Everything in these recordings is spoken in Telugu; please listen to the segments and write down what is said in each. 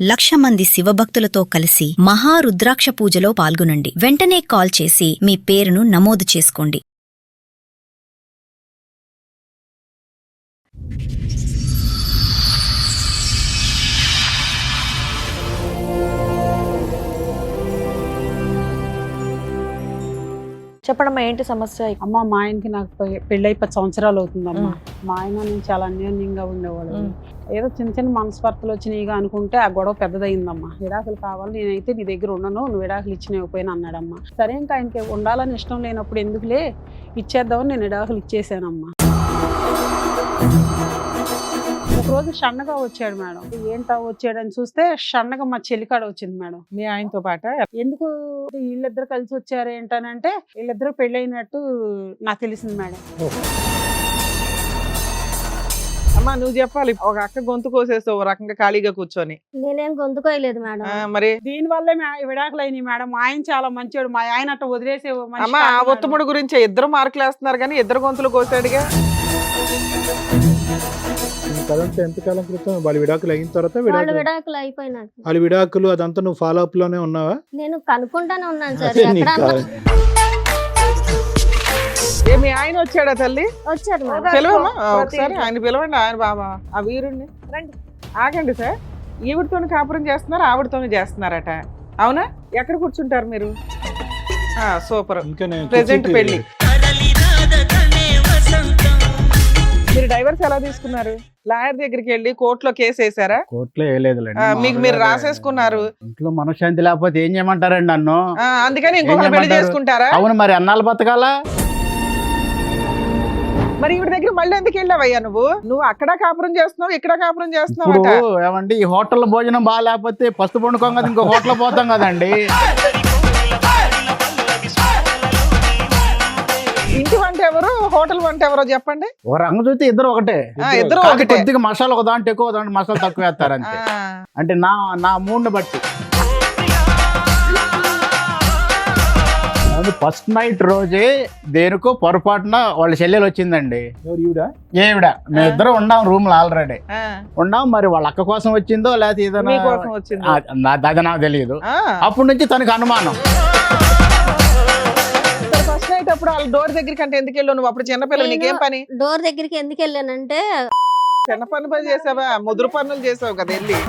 1,00,000 మంది శివభక్తులతో కలిసి మహారుద్రాక్ష పూజలో పాల్గొనండి. వెంటనే కాల్ చేసి మీ పేరును నమోదు చేసుకోండి. చెప్పడమ్మా, ఏంటి సమస్య? అమ్మ, మా ఆయనకి నాకు పెళ్ళై 10 సంవత్సరాలు అవుతుందమ్మా. మా ఆయన నేను చాలా అన్యోన్యంగా ఉండేవాడు. ఏదో చిన్న చిన్న మనస్పర్ధలు వచ్చినాయిగా అనుకుంటే ఆ గొడవ పెద్దదయిందమ్మా. విడాకులు కావాలి, నేనైతే నీ దగ్గర ఉండను, నువ్వు విడాకులు ఇచ్చినకపోయినా అన్నాడమ్మా. సరే, ఇంకా ఆయనకి ఉండాలని ఇష్టం లేనప్పుడు ఎందుకులే ఇచ్చేద్దామని నేను విడాకులు ఇచ్చేసానమ్మా. ఒకరోజు షన్నగా వచ్చాడు మేడం. ఏంటా వచ్చాడని చూస్తే షన్నగా మా చెల్లికాడ వచ్చింది మేడం. మీ ఆయనతో పాట ఎందుకు వీళ్ళిద్దరు కలిసి వచ్చారు ఏంటనంటే వీళ్ళిద్దరు పెళ్ళైనట్టు నాకు తెలిసింది మేడం. అమ్మా, నువ్వు చెప్పాలి. ఒక అక్క గొంతు కోసేస్తావు ఓ రకంగా ఖాళీగా కూర్చొని. నేనేం గొంతుకోయలేదు మేడం. మరి దీని వల్లే విడాకులు అయినాయి మేడం. మా ఆయన చాలా మంచివాడు, మా ఆయన అట్ట వదిలేసే మనిషి అమ్మా, ఆ కాదు మేడం. ఒత్తుముడు గురించి ఇద్దరు మార్కులు వేస్తున్నారు కానీ ఇద్దరు గొంతులు కోసాడుగా. కదంతా ఎంతకాలం క్రితం వాళ్ళ విడాకులు అయిన తర్వాత వాళ్ళు విడాకులు అయిపోయినాక వాళ్ళ విడాకులు అదంతా నువ్వు ఫాలో అప్ లోనే ఉన్నావా? నేను కనుక్కుంటానే ఉన్నాను సార్. అదే నీకు ఎక్కడ కావాలి. మీ ఆయన వచ్చాడా తల్లి? వచ్చారు మేడం. పిలవమ్మా ఒకసారి, ఆయన పిలవండి. ఆయన బాబా ఆ వీరుణ్ణి రండి. ఆగండి సార్. ఈవిడతోని కాపురం చేస్తున్నారు, ఆవిడతోని చేస్తున్నారట, అవునా? ఎక్కడ కూర్చుంటారు మీరు? సూపర్. ఇంకా నేను ప్రెజెంట్ కిచెన్కి పెళ్లి. మీరు డైవర్స్ ఎలా తీసుకున్నారు? లాయర్ దగ్గరికి వెళ్ళి కోర్టులో కేసు వేసారా? కోర్టులో వేయలేదులేండి. మీకు మీరు రాసేసుకున్నారు. ఇంట్లో మనశ్శాంతి లేకపోతే ఏం చేయమంటారండి నన్ను? అందుకని ఇంకొక పెళ్లి చేయమంటారు? చేసుకుంటారా? అవును, మరి అన్నాళ్ళు బతకాలా? మరి ఈవిడ దగ్గర మళ్ళీ ఎందుకు వెళ్ళావయ్యా నువ్వు అక్కడ కాపురం చేస్తున్నావు, ఇక్కడ కాపురం చేస్తున్నావు ఇప్పుడు అట. ఏమండి, ఈ హోటల్లో భోజనం బాగా లేకపోతే పస్తు పండుకోం కదా, ఇంకో హోటల్ పోతాం కదండి. ఇంటి వంట ఎవరు, హోటల్ వంట ఎవరో చెప్పండి. ఒక రంగు చూస్తే ఇద్దరు ఒకటే. ఇద్దరు కాదు, ఒకటే. కొద్దిగా మసాలా ఒక దాంట్లో ఎక్కువ, దాంట్లో మసాలా తక్కువ వేస్తారు అంతే. అంటే నా మూడ్ని బట్టి. ఫస్ట్ నైట్ రోజే దేనికో పొరపాటున వాళ్ళ చెల్లెలు వచ్చిందండి. ఎవరు ఈవిడా? ఏవిడ మేమిద్దరం ఉన్నాం రూమ్ లో ఆల్రెడీ ఆ, ఉన్నాం. మరి వాళ్ళ అక్క కోసం వచ్చిందో లేకపోతే ఏదైనా మీకోసం వచ్చింది. అది నాకు తెలియదు. అప్పటి నుంచి తనకు అనుమానం. ఫస్ట్ నైట్ అప్పుడు వాళ్ళ డోర్ దగ్గరికి అంటే ఎందుకు వెళ్ళావు నువ్వు? అప్పుడు చిన్నపిల్లలు, నీకేం పని? డోర్ దగ్గరికి ఎందుకు వెళ్ళానంటే చిన్న పని చేసావా? ముదురు పనులు చేసావు కదా వెళ్ళి.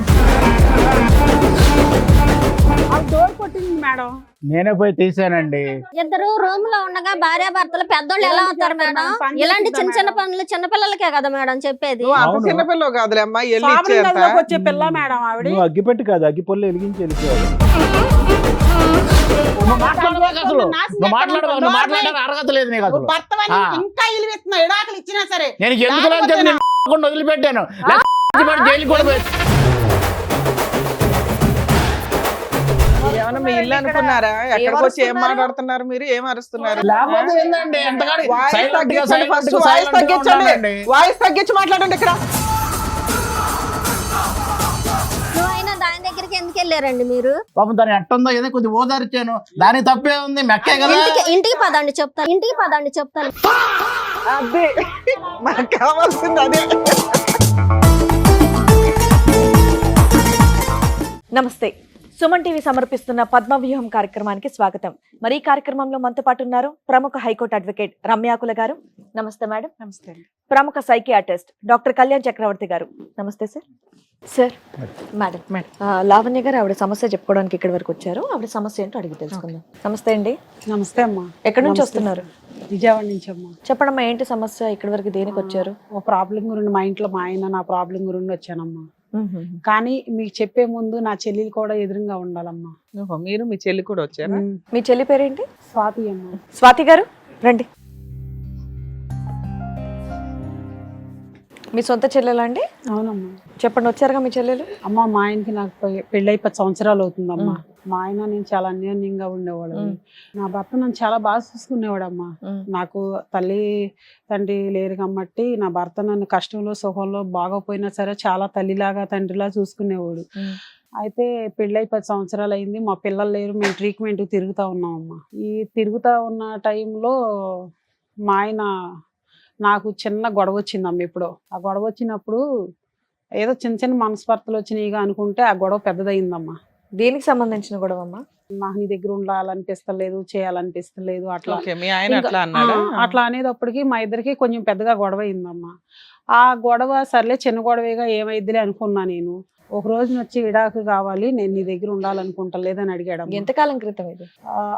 ఆ డోర్ కొట్టింది మేడం. నేనే పోయి తీసానండి. ఇద్దరు రూమ్ లో ఉండగా భార్య భర్తలు పెద్దోళ్ళు ఎలా అవుతారు మేడం? ఇలాంటి చిన్న చిన్న పనులు చిన్నపిల్లలకే కదా మేడం చెప్పేది. నువ్వు అంత అవును. చిన్నపిల్లలు కాదులే అమ్మా, వెళ్ళి సాబరం ఇచ్చేంత. గదిలోకి వచ్చే పిల్ల మేడం ఆవిడ. నువ్వు అగ్గిపెట్టి కాదు, అగ్గిపొల్లు వెలిగించి వెళ్ళిపోయావు. నువ్వు మాట్లాడవాకు అసలు. నువ్వు మాట్లాడడానికి అర్హత లేదు నీకు అసలు. ఇంకా ఇలువెత్తున్నా విడాకులు ఇచ్చినా సరే నేను ఎందుకు అని చెప్పి నేను వదిలిపెట్టాను. జైలు కూడా పోయి. ఏమన్నా మీ ఇల్లు అనుకున్నారా? ఎక్కడికి వచ్చి ఏం మాట్లాడుతున్నారు మీరు? ఏం అరుస్తున్నారు? లేకపోతే ఏందండి, ఎంతగానో వాయిస్ silent గా, తగ్గించండి, silent ఫస్ట్ గా, వాయిస్ silent గా తగ్గించండి. ఉన్నానండి. వాయిస్ తగ్గించి మాట్లాడండి ఇక్కడ. నువ్వు అయినా దాని దగ్గరికి ఎందుకు వెళ్ళారండి మీరు? పాపం దాని ఎట్టుందో ఏదో కొద్దిగా ఓదార్చాను. దానికి తప్పే ఉంది, మెక్కే కదా. ఇంటికి పదండి చెప్తాను. ఇంటికి పదండి చెప్తాను. అదే మనకు కావాల్సింది అదే. నమస్తే. సుమన్ టీవీ సమర్పిస్తున్న పద్మవ్యూహం కార్యక్రమానికి స్వాగతం. మరి ఈ కార్యక్రమంలో మనతో పాటు ఉన్నారు ప్రముఖ హైకోర్టు అడ్వకేట్ రమ్యాకుల గారు. నమస్తే మేడం. నమస్తే. ప్రముఖ సైకియాట్రిస్ట్ డాక్టర్ కళ్యాణ్ చక్రవర్తి గారు. నమస్తే సార్. సార్, మేడం లావణ్య గారు ఆవిడ సమస్య చెప్పుకోవడానికి ఇక్కడి వరకు వచ్చారు. ఆవిడ సమస్య ఏంటో అడిగి తెలుసుకుందాం. నమస్తే అండి. నమస్తే అమ్మా. ఎక్కడి నుంచి నమస్తే. వస్తున్నారు? విజయవాడ నుంచి అమ్మా. చెప్పడమ్మా, ఏంటి సమస్య? ఇక్కడి వరకు దేనికి వచ్చారు? ఓ ప్రాబ్లం గురించి మా ఇంట్లో మా ఆయన నా ప్రాబ్లం గురించి వచ్చానమ్మా. కానీ మీకు చెప్పే ముందు నా చెల్లెలు కూడా ఎదురుగా ఉండాలమ్మా. ఓహో, మీరు మీ చెల్లి కూడా వచ్చారా? మీ చెల్లి పేరేంటి? స్వాతి అమ్మా. స్వాతి గారు రండి. మీ సొంత చెల్లెలా అండి? అవునమ్మా. చెప్పండి, వచ్చారుగా మీ చెల్లెలు. అమ్మ, మా ఆయనకి నాకు పెళ్ళై 10 సంవత్సరాలు అవుతుందమ్మా. మా ఆయన నేను చాలా అన్యోన్యంగా ఉండేవాడు. నా భర్త నన్ను చాలా బాగా చూసుకునేవాడమ్మా. నాకు తల్లి తండ్రి లేరు కాబట్టి నా భర్త నన్ను కష్టంలో సుఖంలో బాగోపోయినా సరే చాలా తల్లిలాగా తండ్రిలా చూసుకునేవాడు. అయితే పెళ్ళై 10 సంవత్సరాలు అయింది, మా పిల్లలు లేరు, మేము ట్రీట్మెంట్ తిరుగుతూ ఉన్నామమ్మా. ఈ తిరుగుతూ ఉన్న టైంలో మా ఆయన నాకు చిన్న గొడవ వచ్చిందమ్మ. ఎప్పుడో ఆ గొడవ వచ్చినప్పుడు ఏదో చిన్న చిన్న మనస్పర్ధలు వచ్చినాయిగా అనుకుంటే ఆ గొడవ పెద్దదయిందమ్మా. దేనికి సంబంధించిన గొడవ అమ్మా? నాకు నీ దగ్గర ఉండాలనిపిస్తలేదు, చేయాలనిపిస్తలేదు అట్లా. ఓకే, మీ ఆయన ఇంకా అట్లా అన్నాడా? అట్లా అనేటప్పటికి మా ఇద్దరికి కొంచెం పెద్దగా గొడవ అయిందమ్మా. ఆ గొడవ సర్లే చిన్న గొడవేగా ఏమైద్దిలే అనుకున్నా నేను. ఒక రోజు వచ్చి విడాకు కావాలి, నేను నీ దగ్గర ఉండాలనుకుంటలేదని అడిగాడు. ఎంతకాలం క్రితం ఇది?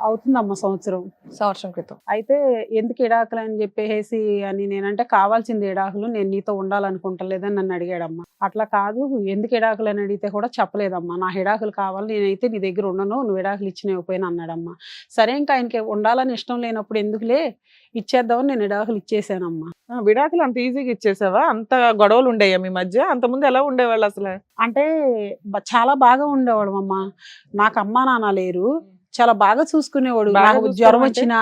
అవుతుందమ్మా సంవత్సరం క్రితం. అయితే ఎందుకు విడాకులు అని చెప్పేసి అని నేనంటే కావాల్సింది విడాకులు, నేను నీతో ఉండాలనుకుంటలేదని నన్ను అడిగాడమ్మా. అట్లా కాదు, ఎందుకు విడాకులు అని అడిగితే కూడా చెప్పలేదమ్మా. నా విడాకులు కావాలి, నేనైతే నీ దగ్గర ఉండను, నువ్వు విడాకులు ఇచ్చినకపోయినా అన్నాడమ్మా. సరే ఇంకా ఆయనకి ఉండాలని ఇష్టం లేనప్పుడు ఎందుకులే ఇచ్చేద్దామని నేను విడాకులు ఇచ్చేసానమ్మా. విడాకులు అంత ఈజీగా ఇచ్చేసావా? అంత గొడవలు ఉండేయా మీ మధ్య? అంత ముందు ఎలా ఉండేవాళ్ళు అసలు? అంటే చాలా బాగా ఉండేవాడు అమ్మా. నాకు అమ్మా నాన్న లేరు, చాలా బాగా చూసుకునేవాడు. బాగా నాకు చూసుకోవడం జ్వరం అంటే? వచ్చినా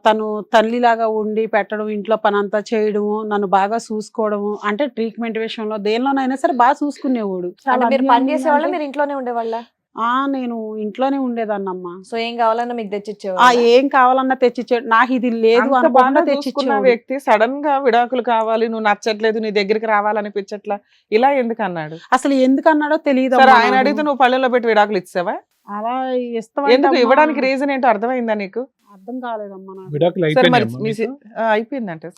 తను తల్లిలాగా ఉండి పెట్టడం, ఇంట్లో పని అంతా చేయడము, నన్ను బాగా చూసుకోవడము, అంటే ట్రీట్మెంట్ విషయంలో దేనిలోనైనా సరే బాగా చూసుకునేవాడు. అంటే మీరు పని అన్యోన్యంగా చేసేవాళ్ళ, అంటే- మీరు ఇంట్లోనే ఉండేవాళ్ళ? నేను ఇంట్లోనే ఉండేదాన్నమ్మా. సో ఏం కావాలన్నా మీకు తెచ్చిచ్చేవాళ్ళ? ఏం కావాలన్నా తెచ్చిచ్చాడు. నాకు ఇది లేదు అంత అనకుండా బాగా చూసుకున్న తెచ్చిచ్చేవాడు. వ్యక్తి సడన్ గా విడాకులు కావాలి, నువ్వు నచ్చట్లేదు, నీ దగ్గరికి రావాలనిపించట్లా, ఇలా ఎందుకు అన్నాడు? అసలు ఎందుకు అన్నాడో తెలియదు. సరే, ఆయన అడిగితే నువ్వు పళ్ళెలో పెట్టి విడాకులు ఇచ్చావా? అలా ఎందుకు ఇస్తాం ఇవ్వడానికి రీజన్ ఏంటో అర్థమైందా నీకు? అర్థం కాలేదమ్మా నాకు. విడాకులు సరే మరి అయిపోయినాయమ్మా మీకు? అయిపోయిందంటే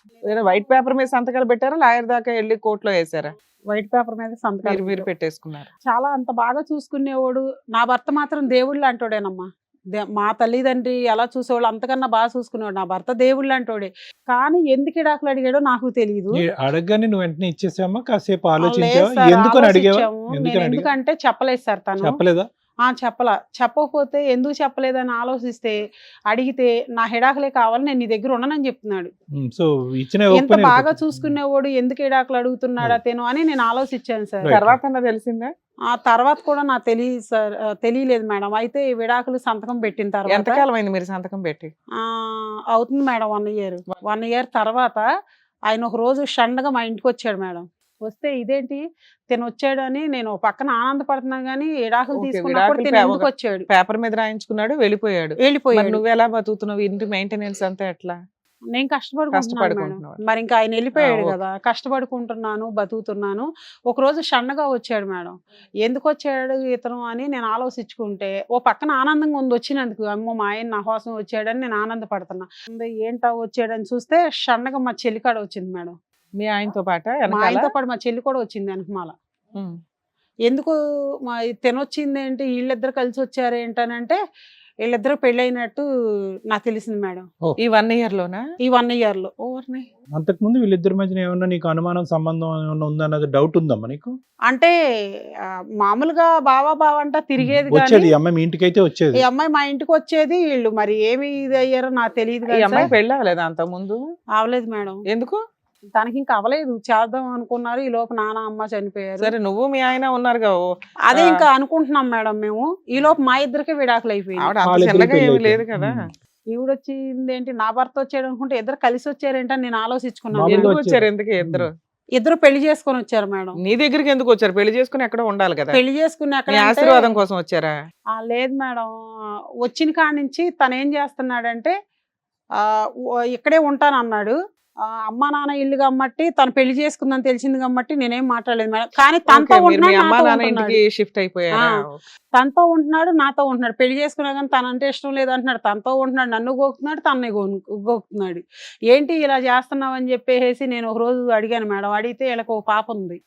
వైట్ పేపర్ మీద సంతకాలు పెట్టారా, లాయర్ దాకా వెళ్ళి కోర్టులో వేసారా? వైట్ పేపర్ మీద సంతకాలు మీరు పెట్టేసుకున్నారు. చాలా అంత బాగా చూసుకునేవాడు. నా భర్త మాత్రం దేవుళ్ళు అంటోడేనమ్మా. మా తల్లిదండ్రి ఎలా చూసేవాళ్ళు అంతకన్నా బాగా చూసుకునేవాడు. నా భర్త దేవుళ్ళు అంటోడే. కానీ ఎందుకు విడాకులు అడిగాడో నాకు తెలియదు. అడగగానే నువ్వు వెంటనే ఇచ్చేసామా? కాసేపు ఆలోచించావా? ఎందుకని అడిగావా? ఎందుకని అడిగా? ఎందుకంటే చెప్పలేదు సార్ తను. చెప్పలేదా? చెప్పకపోతే ఎందుకు చెప్పలేదని ఆలోచిస్తే అడిగితే నా విడాకులే కావాలి, నేను నీ దగ్గర ఉండనని చెప్తున్నాడు. సో ఇచ్చిన ఎంత బాగా చూసుకునేవాడు, ఎందుకు విడాకులు అడుగుతున్నాడు అతను అని నేను ఆలోచించాను సార్. Right. తర్వాత తెలిసిందా? ఆ తర్వాత కూడా నాకు తెలియదు సార్, తెలియలేదు మేడం. అయితే ఈ విడాకులు సంతకం పెట్టిన తర్వాత ఎంతకాలం అయింది మీరు సంతకం పెట్టి? అవుతుంది మేడం 1 year తర్వాత ఆయన ఒక రోజు షండగా మా ఇంటికి వచ్చాడు మేడం. వస్తే ఇదేంటి తిను వచ్చాడని నేను ఒక పక్కన ఆనందపడుతున్నా గానీ విడాకులు Okay, తీసుకున్నప్పుడు విడాకులు తిను ఎందుకు వచ్చాడు? పేపర్ మీద రాయించుకున్నాడు, వెళ్ళిపోయాడు. వెళ్ళిపోయాడు. నువ్వు ఎలా బతుకుతున్నావు? ఇంటి మెయింటెనెన్స్ అంతా ఎట్లా? నేను కష్టపడుకుంటున్నాను మేడం. మరి ఇంకా ఆయన వెళ్ళిపోయాడు కదా, కష్టపడుకుంటున్నాను, బతుకుతున్నాను. ఒక రోజు షన్నగా వచ్చాడు మేడం. ఎందుకు వచ్చాడు ఇతను అని నేను ఆలోచించుకుంటే ఓ పక్కన ఆనందంగా ఉంది వచ్చినందుకు. అమ్మో మా ఆయన నా కోసం వచ్చాడని నేను ఆనందపడుతున్నా. ఏంటా వచ్చాడని చూస్తే షన్నగా మా చెల్లికాడ వచ్చింది మేడం. మీ ఆయనతో పాట మా ఆయనతో పాటు మా చెల్లి కూడా వచ్చింది వెనకమాల. ఎందుకు మా తినొచ్చింది ఏంటి, వీళ్ళిద్దరు కలిసి వచ్చారు ఏంటనంటే వీళ్ళిద్దరు పెళ్ళైనట్టు నాకు తెలిసింది మేడం. ఈ 1 year లోనా? ఈ 1 year లో. అంతకుముందు వీళ్ళిద్దరి మధ్యన ఏమన్నా నీకు అనుమానం, సంబంధం ఏమన్నా ఉందన్నది డౌట్ ఉందమ్మా నీకు? అంటే మామూలుగా బావా అంట తిరిగేది వచ్చేది కానీ ఈ అమ్మాయి మీ ఇంటికి అయితే వచ్చేది. ఈ అమ్మాయి మా ఇంటికి వచ్చేది. వీళ్ళు మరి ఏమి ఇది అయ్యారో నాకు తెలియదు. ఈ అమ్మాయి పెళ్ళి అవ్వలేదా అంత ముందు? అవలేదు మేడం. ఎందుకు? తనకి ఇంకా అవలేదు, చేద్దాం అనుకున్నారు. ఈ లోపు నాన్న అమ్మ చనిపోయారు. సరే, నువ్వు మీ ఆయన ఉన్నారుగా. అదే ఇంకా అనుకుంటున్నాం మేడం మేము. ఈ లోపు మా ఇద్దరికి విడాకులు అయిపోయింది. ఆవిడ అంత వాళ్ళిద్దరికీ చిన్నగా ఏమీ పెళ్ళి లేదు కదా. అయిపోయింది. ఈవిడొచ్చింది ఏంటి, నా భర్త వచ్చాడు అనుకుంటే ఇద్దరు కలిసి వచ్చారేంటని నేను ఆలోచించుకున్నాను. మామూలుగా ఎందుకు వచ్చారు? వచ్చారు. ఎందుకు ఇద్దరు? ఇద్దరు పెళ్లి చేసుకొని వచ్చారు మేడం. నీ దగ్గరికి ఎందుకు వచ్చారు? పెళ్లి చేసుకుని ఎక్కడ ఉండాలి కదా. పెళ్లి చేసుకుని అక్కడ నీ ఆశీర్వాదం కోసం వచ్చారా? లేదు మేడం. వచ్చిన కాడ నుంచి తను ఏం చేస్తున్నాడంటే ఇక్కడే ఉంటాను అన్నాడు. అమ్మా నాన్న ఇల్లు కమ్మట్టి తను పెళ్లి చేసుకుందని తెలిసింది కాబట్టి నేనేం మాట్లాడలేదు మేడం. కానీ తనతో ఓకే, మీరు మీ అమ్మా నాన్న ఉంటున్నాడు, ఇంటికి షిఫ్ట్ అయిపోయారా? తనతో ఉంటున్నాడు, నాతో ఉంటున్నాడు. పెళ్లి చేసుకున్నా కానీ తనంటే ఇష్టం లేదు అంటున్నాడు. తనతో ఉంటున్నాడు, నన్ను గోకుతున్నాడు, తనని గోకుతున్నాడు. ఏంటి ఇలా చేస్తున్నావు అని చెప్పేసి నేను ఒక రోజు అడిగాను మేడం. అడిగితే వీళ్ళకి ఒక పాప ఉంది.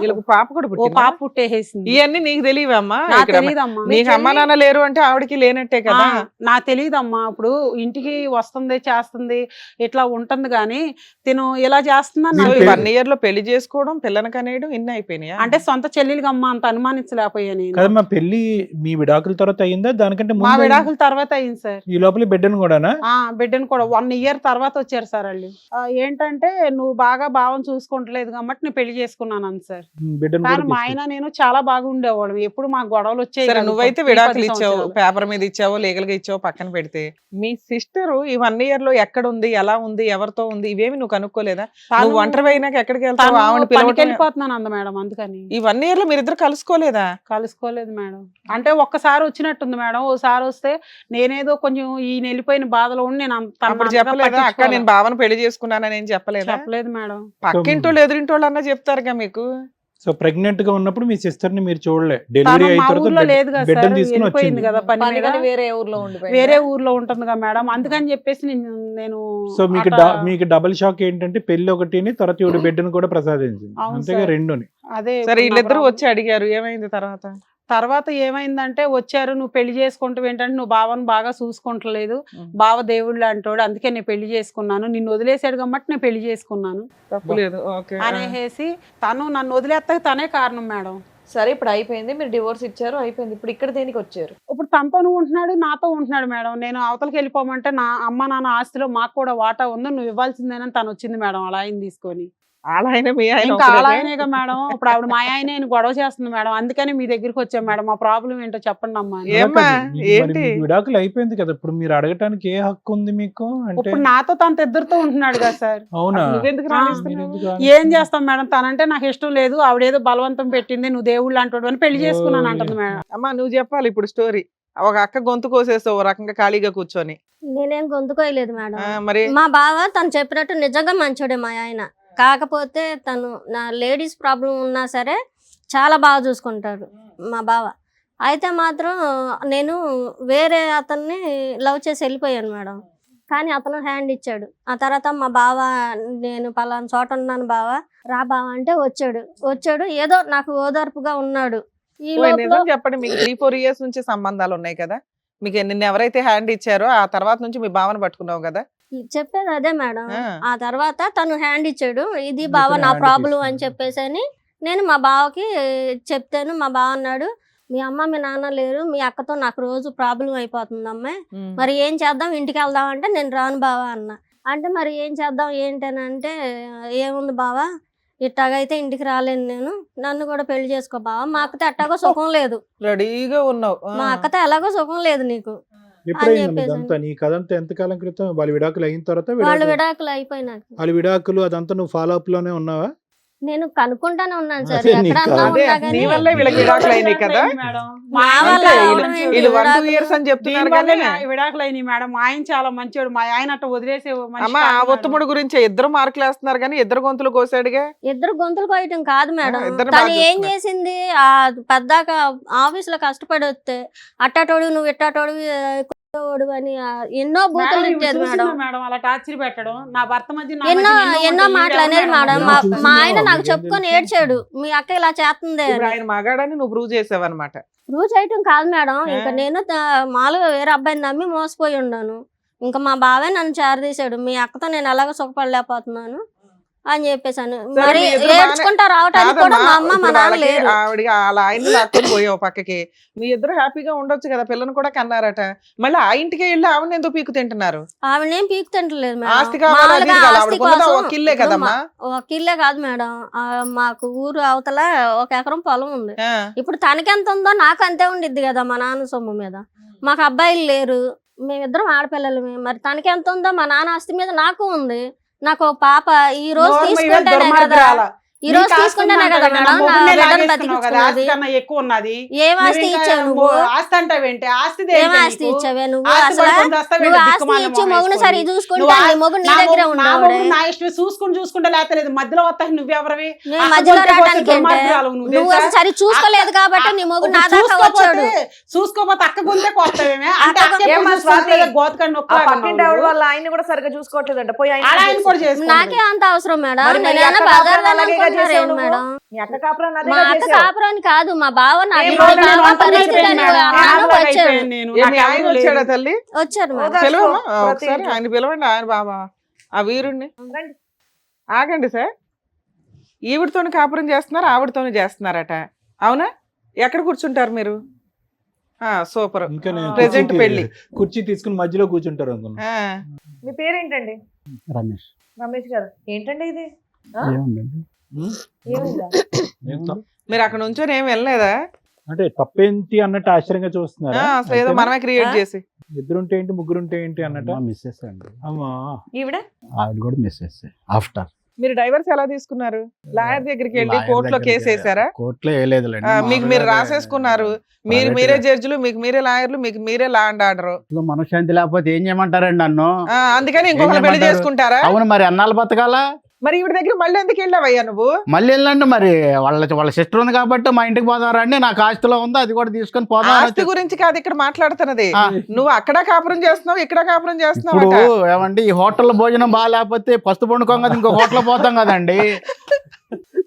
వీళ్ళకి పాప కూడా ఓ పుట్టిందా? పాప పుట్టేసింది. ఇవన్నీ నీకు తెలియవమ్మా? నాకు ఇక్కడ తెలియదమ్మా. నీకు అమ్మా నాన్న లేరు అంటే ఆవిడకి లేనట్టే కదా. నాకు తెలియదమ్మా. ఇప్పుడు ఇంటికి వస్తుంది, చేస్తుంది, ఇట్లా ఉంటుంది కానీ తిను ఇలా చేస్తున్నా మీరు నాకు 1 year లో పెళ్లి చేసుకోవడం, పిల్లని కనేయడం ఇన్ని అయిపోయినాయా? అంటే సొంత చెల్లెలికి అమ్మ అంత అనుమానించలేకపోయా నేను. కదమ్మా, పెళ్లి మీ విడాకుల తర్వాత అయిందా దానికంటే మా ముందు? విడాకుల తర్వాత అయింది సార్. ఈ లోపల బిడ్డను కూడానా? బిడ్డను కూడా 1 year తర్వాత వచ్చారు సార్ వాళ్ళు. ఏంటంటే నువ్వు బాగా భావం చూసుకుంటలేదు కాబట్టి నేను పెళ్లి చేసుకున్నాను అని సార్. బిడ్డను కానీ కూడా మా ఆయన నేను చాలా బాగుండేవాడు. ఎప్పుడు మా గొడవలు వచ్చాయి సరే, కాదు. నువ్వైతే 10 విడాకులు ఇచ్చావు, సంవత్సరాలు. పేపర్ మీద ఇచ్చావో, లీగల్ గా ఇచ్చావో పక్కన పెడితే, మీ సిస్టర్ ఈ 1 year లో ఎక్కడ ఉంది, ఎలా ఉంది, ఎవరితో ఉంది, ఇవేమి నువ్వు కనుక్కోలేదా? తను- నువ్వు ఒంటరి అయినాక ఎక్కడికి వెళ్తావు? తను ఆవిడ పనికి పిలవటం. వెళ్ళిపోతున్నాను అంద మేడం. అందుకని ఈ 1 year లో మీరిద్దరు కలుసుకోలేదా? కలుసుకోలేదు మేడం. అంటే ఒక్కసారి వచ్చినట్టుంది మేడం. ఓసారి వస్తే నేనేదో కొంచెం ఈయన వెళ్ళిపోయిన బాధలో ఉండి నేను అప్పుడు చెప్పలేదా? అక్క నేను భావన పెళ్లి చేసుకున్నానని ఏం చెప్పలేదా? చెప్పలేదు మేడం. పక్కింటోళ్ళు ఎదురింటోళ్ళు అన్నా చెప్తారుగా మీకు. సో ప్రెగ్నెంట్ గా ఉన్నప్పుడు మీ సిస్టర్ ని మీరు చూడలే, తను డెలివరీ అయిన మా ఊర్లో తర్వాత లేదు కదా బిడ్డను సార్, తీసుకుని వెళ్ళిపోయింది వచ్చింది. కదా పని మీద. పని వేరే ఊర్లో ఉండిపోయిందా? వేరే ఊర్లో ఉంటుంది కదా మేడం, అందుకని చెప్పేసి నేను సో మీకు అట్లా- మీకు డబుల్ షాక్ ఏంటంటే పెళ్లి ఒకటిని తర్వాత ఈవిడ బిడ్డను కూడా ప్రసాదించింది, అవును అంతేగా సార్. రెండుని. అదే సరే ఇప్పుడు నా వీళ్ళిద్దరు ప్రాబ్లం. వచ్చి అడిగారు, ఏమైంది తర్వాత ఏమైందంటే వచ్చారు, నువ్వు పెళ్లి చేసుకుంటావు ఏంటంటే నువ్వు బావని బాగా చూసుకుంటలేదు, బావ దేవుళ్ళు అంటాడు, అందుకే నేను పెళ్లి చేసుకున్నాను, నిన్ను వదిలేసాడు కాబట్టి నేను పెళ్లి చేసుకున్నాను తప్పులేదు. ఓకే. అనేసి తను నన్ను వదిలేస్తాక తనే కారణం మేడం. సరే ఇప్పుడు అయిపోయింది, మీరు డివోర్స్ ఇచ్చారు, అయిపోయింది. ఇప్పుడు ఇక్కడ దేనికి వచ్చారు? ఇప్పుడు తనతో ఉంటున్నాడు, నాతో ఉంటున్నాడు మేడం. నేను అవతలకి వెళ్ళిపోమంటే నా అమ్మ నాన్న ఆస్తిలో మాకు కూడా వాటా ఉంది, నువ్వు ఇవ్వాల్సిందేనని తను వచ్చింది మేడం అలా ఆయన తీసుకొని. వాళ్ళ ఆయన మీ ఆయన ఇంకా ఒకరేనా? అలా ఆయనేగా మేడం, ఇప్పుడు ఆవిడ మా ఆయనే గొడవ చేస్తుంది మేడం, అందుకని మీ దగ్గరికి వచ్చాం మేడం, మా ప్రాబ్లం ఏంటో చెప్పండి అమ్మా అని. ఏమ్మా, అలా కాదు, మీకు మరి ఏంటి? మీకు విడాకులు అయిపోయింది కదా, ఇప్పుడు మీరు అడగటానికి ఏ హక్కు ఉంది మీకు అంటే? ఇప్పుడు నాతో తన ఇద్దరితో ఉంటున్నాడు కదా సార్. అవునా, నువ్వెందుకు మీరు రాణిస్తున్నావు? ఎందుకు ఏం రానిస్తున్నారు? చేస్తాం మేడం, తనంటే నాకు ఇష్టం లేదు, ఆవిడేదో బలవంతం పెట్టింది, నువ్వు దేవుళ్ళు అంటాడు అని పెళ్లి చేసుకున్నాను అంటుంది మేడం. అమ్మా నువ్వు చెప్పాలి ఇప్పుడు స్టోరీ. ఒక అక్క గొంతు కోసేస్తావు ఓ రకంగా ఖాళీగా కూర్చొని. నేనేం గొంతుకోయలేదు మేడం. మరి మా బావ తను చెప్పినట్టు నిజంగా మంచోడే మా ఆయన. కాకపోతే తను నా లేడీస్ ప్రాబ్లం ఉన్నా సరే చాలా బాగా చూసుకుంటాడు మా బావ. అయితే మాత్రం నేను వేరే అతన్ని లవ్ చేసి వెళ్ళిపోయాను మేడం, కానీ అతను హ్యాండ్ ఇచ్చాడు. ఆ తర్వాత మా బావ, నేను పలానా చోట ఉన్నాను బావ, రా బావ అంటే వచ్చాడు ఏదో నాకు ఓదార్పుగా ఉన్నాడు. ఈ ఓయ్ లోపల నిజం చెప్పండి, మీకు 3-4 ఇయర్స్ నుంచి సంబంధాలు ఉన్నాయి కదా, మీకు నిన్న ఎవరైతే హ్యాండ్ ఇచ్చారో ఆ తర్వాత నుంచి మీ భావన పట్టుకున్నావు కదా. చెప్పేది అదే మేడం. ఆ. ఆ తర్వాత తను హ్యాండ్ ఇచ్చాడు, ఇది బావ ఇతను నా hand ప్రాబ్లం తీసుకున్నాడు. అని చెప్పేసి అని నేను మా బావకి చెప్తాను. మా బావ అన్నాడు, మీ అమ్మ మీ నాన్న లేరు, మీ అక్కతో నాకు రోజు ప్రాబ్లం అయిపోతుంది అమ్మాయి, ఉమ్. మరి ఏం చేద్దాం, ఇంటికి వెళ్దాం అంటే నేను రాను బావా అన్న. అంటే మరి ఏం చేద్దాం ఏంటనంటే, ఏముంది బావా ఇట్టాగైతే ఇంటికి రాలేను నేను, నన్ను కూడా పెళ్లి చేసుకో బావా, మా అక్కతో ఎట్టాగో సుఖం లేదు, రెడీగా ఉన్నావు. మా అక్కతో ఎలాగో సుఖం లేదు నీకు ఎప్పుడైంది చెప్పేసి ఇదంతా? నీ కథంతా ఎంతకాలం క్రితం? వాళ్ళ విడాకులు అయిన తర్వాత వాళ్ళు విడాకులు అయిపోయినాక వాళ్ళ విడాకులు అదంతా నువ్వు ఫాలో అప్ లోనే ఉన్నావా? నేను కనుక్కుంటానే ఉన్నాను సార్, అదే నీకు ఎక్కడన్నా అదే ఉన్నా నీ కానీ వల్లే వీళ్ళకి విడాకులు అయినాయి కదా. మేడం మా వల్ల అంటే అవడం ఏంటి, వీళ్ళు 1-2 విడాకులు? ఇయర్స్ అని చెప్తున్నారు దీనివల్లే కానీ విడాకులు అయినాయి మేడం. మా ఆయన చాలా మంచివాడు, మా ఆయన అట్ట వదిలేసే మనిషి అమ్మ ఆ కాదు మేడం. ఒత్తుముడు గురించి ఇద్దరు మార్కులు వేస్తున్నారు కానీ ఇద్దరు గొంతులు కోసాడుగా. ఇద్దరు గొంతులు కోయటం కాదు మేడం, ఇద్దరు తను బాగా ఏం చూసుకున్నారు. చేసింది, ఆ పెద్దాక ఆఫీస్ లో కష్టపడి వస్తే అట్టాటోడు నువ్వు ఇట్టాటోడు అని ఎన్నో మేడం, బూతులు ఇవి ఇచ్చేది చూసిందా మేడం, మేడం అలా టార్చర్ పెట్టడం, నా భర్త మధ్య నా ఎన్నో మధ్య ఎన్నో ఉంటాయి. మాటలు అనేది ఈవిడ మేడం. ఎవరు మా మేడం? మా ఆయన నాకు మీకేం చెప్పుకొని తెలుసు? ఏడ్చాడు, మీ అక్క ఇలా చేస్తుంది ఇప్పుడు అని. ఆయన మగాడని నువ్వు ప్రూవ్ చేసావన్నమాట. ప్రూవ్ చేయటం కాదు మేడం, ఆ. ఇంకా నేను మామూలుగా వేరే అబ్బాయిని నమ్మి మోసపోయి ఉన్నాను. ఇంకా మా బావే నన్ను చేరదీశాడు, మీ అక్కతో నేను ఎలాగో సుఖపడలేకపోతున్నాను అని చెప్పేసాను. సరే, మరి మీ ఇద్దరు ఏడ్చుకుంటా రావటానికి కూడా కాదమ్మా, మా అమ్మ మా ఇప్పుడు నాన్న వాళ్ళకి లేరు. ఆవిడ అలా ఆయన్ని లాక్కొని పోయావు పక్కకి, మీ ఇద్దరు హ్యాపీగా ఉండొచ్చు కదా, పిల్లని కూడా కన్నారట. మళ్ళీ ఆ ఇంటికే వెళ్ళి ఆవిడ ఎందుకు పీకు తింటున్నారు? ఆవిడేం పీకు తింటలేదు ఆస్తి మేడం, కావాలి, అది మామూలుగా కాదు, ఆస్తి ఆవిడకున్నది కోసం ఒక ఇల్లే ఇప్పుడు కదమ్మా. ఒక ఇల్లే కాదు మేడం, మాకు ఊరు అవతల 1 ఎకరం పొలం ఉంది. ఆ, ఇప్పుడు తనకెంత ఉందో నాకు అంతే ఉండిద్ది కదా మా నాన్న సొమ్ము మీద. మాకు అబ్బాయిలు లేరు, మేమిద్దరం ఆడపిల్లలమే, మరి తనకెంత ఉందో మా నాన్న ఆస్తి మీద నాకు ఉంది. నాకు ఒక పాప ఈ రోజు నోరు మీద తీసుకుంటేనే కదా, దుర్మార్గురాలా. ఈ రోజు నీకు ఆస్తి తీసుకుంటేనే ఉందంటావే, కదా నా మేడం నా మొగుడినే బిడ్డను లాగేస్తున్నావు కదా, ఆస్తి బతికించుకున్నది. కన్నా ఎక్కువ ఉన్నది. ఏం ఆస్తి నువ్వు ఇంకా ఇచ్చావు నువ్వు, ఆస్తి అంటావేంటి? ఆస్తి ఏం ఆస్తి ఇచ్చావే నువ్వు, ఆస్తి అసలు పడుకొని వస్తావేంటి నువ్వు ఆస్తి దిక్కుమాలిన ఇచ్చి మొహం మొగుడు సరి వేసుకొని? చూసుకుంటే నువ్వు నీ మొగుడు నీ దగ్గరే ఉండేవాడే. నా ఇష్టం చూసుకుంటే లేతలేదు, మధ్యలో వస్తాయి నువ్వెవరివి? నేను అసలు మధ్యలో కొట్టే రావడానికి ఏంటే? దుర్మార్గురాలు నువ్వు నువ్వు తెలుసా? అసలు సరి చూసుకోలేదు కాబట్టి నీ మొగుడు నా దాకా వచ్చాడు. చూసుకోపోతే అక్క గుంతే కొత్తవేమే అంటే అక్క అక్క ఏమ్మా ఎప్పుడు స్వాతి? చూసుకోలేదు, గోతకండి ఆ పక్కింటి ఆవిడ వాళ్ళ ఆయన్ని కూడా సరిగ్గా చూసుకోవట్లేదంట, పోయి ఆయన ఆయన కూడా చేసుకుంటాడు. నాకే అంత అవసరం మేడం, మరి నేను మీ ఏమన్నా అక్క బజార్ కాపురం అలాగేగా వెళ్ళాలనుకుంటున్నారా చేసావు ఏంటి నువ్వు? మేడం? మీ అక్క కాపురాన్ని మా అదేగా అక్క చేసావు. కాపురాన్ని కాదు, మా బావ నాకు ఏం ఈ బావ, బావ నేను వంట పరిస్థితి నేర్పాను అని మేడం. అన్నాను, వచ్చాడు ఏమి ఆయన వచ్చాడా తల్లి? వచ్చాడు మేడం. ఓదా. పిలవమ్మా ప్రతి ఒకసారి, ఇంట్లో. ఆయన పిలవండి, ఆయన బాబా ఆ వీరుణ్ణి. రండి. ఆగండి సార్, ఈవిడతోని కాపురం చేస్తున్నారు, ఆవిడతోని చేస్తున్నారట, అవునా? ఎక్కడ కూర్చుంటారు మీరు? సూపర్. ఇంకా నేను ప్రెజెంట్ పెళ్లి. కుర్చీ తీసుకుని మధ్యలో కూర్చుంటారు అనుకున్నా. మీ పేరేంటండి? రమేష్ రమేష్ గారు. ఏంటండి ఇది? ఆ? ఏముందండి? ఏమిందా? మీరు అక్కడ నుంచొని ఏం వెళ్ళలేదా? అంటే తప్పేంటి అన్నట్టు ఆశ్చర్యంగా చూస్తున్నారా? అసలు ఏదో మనమే క్రియేట్ చేసి. ఇద్దరుంటే ఏంటి ముగ్గురుంటే ఏంటి అన్నట్టు. మా మిస్సెస్ అండి, అమ్మా ఈవిడ ఆవిడ కూడా మిస్సెస్. ఆఫ్టర్ మీరు డైవర్స్ ఎలా తీసుకున్నారు? లాయర్ దగ్గరికి వెళ్ళి కోర్టులో కేసు వేసారా? కోర్టులో వేయలేదులేండి, మీకు మీరు రాసేసుకున్నారు, మీరే జడ్జిలు, మీకు మీరే లాయర్లు, మీకు మీరే లా అండ్ ఆర్డర్. మనశ్శాంతి లేకపోతే ఏం చేయమంటారండి నన్ను? అందుకని ఇంకొకరు పెళ్లి చేసుకుంటారా? అవును, మరి అన్నాళ్ళు బతకాలా? మరి ఈవిడ దగ్గర మళ్ళీ ఎందుకు వెళ్ళావయ్యా నువ్వు? మళ్ళీ వెళ్ళండి మరి వాళ్ళ సిస్టర్ ఉంది కాబట్టి మా ఇంటికి పోదాం రండి, నాకు ఆస్తిలో ఉంది అది కూడా తీసుకొని పోదాం అని ఆస్తి గురించి కాదు ఇక్కడ మాట్లాడుతున్నది. ఆ. నువ్వు అక్కడ కాపురం చేస్తున్నావు, ఇక్కడ కాపురం చేస్తున్నావు ఇప్పుడు అట. ఏమండి ఈ హోటల్ భోజనం బాగాలేకపోతే పస్తు పండుకోం కదా ఇంకో హోటల్ పోతాం కదండి.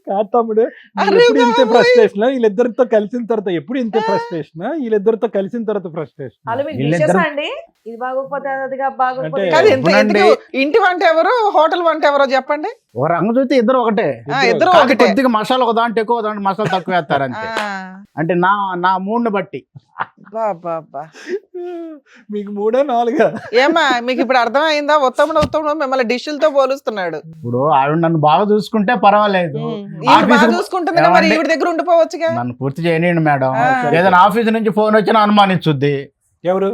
కాదు తమ్ముడు, అరే ఎప్పుడు ఇంత బాబోయ్. ఫ్రస్ట్రేషన్, వీళ్ళిద్దరితో కలిసిన తర్వాత ఎప్పుడు ఇంత ఫ్రస్ట్రేషన్, వీళ్ళిద్దరితో కలిసిన తర్వాత ఫ్రస్ట్రేషన్. అలా మీకు వీళ్ళిద్దరు- విషయసా అండి? ఇది బాగోకపోతే అదిగా బాగోకపోతే అంటే- కాదు ఎంత అవునండి. ఎందుకు ఇంటి వంట ఎవరు హోటల్ వంట ఎవరో చెప్పండి. ఒక రంగు చూస్తే ఇద్దరు ఒకటే, ఇద్దరు కాదు ఒకటే. కొద్దిగా మసాలా ఒక దాంట్లో ఎక్కువ దాంట్లో మసాలా తక్కువ వేస్తారు అంతే. అంటే నా మూడ్ని బట్టి. బాబా మీకు 3 or 4? ఏమ్మా మీకు ఇప్పుడు అర్థమైందా? ఉత్తముడు మిమ్మల్ని డిష్లతో పోలుస్తున్నాడు. ఇప్పుడు ఆవిడ నన్ను బాగా చూసుకుంటే పర్వాలేదు, ఈవిడ బాగా చూసుకుంటుంది కదా, మరి ఏమండి? ఈవిడ దగ్గర ఉండిపోవచ్చుగా. నన్ను పూర్తి చేయనియండి మేడం. ఆ. ఏదైనా ఆఫీస్ నుంచి ఫోన్ వచ్చినా అనుమానించుద్ది. ఎవరు?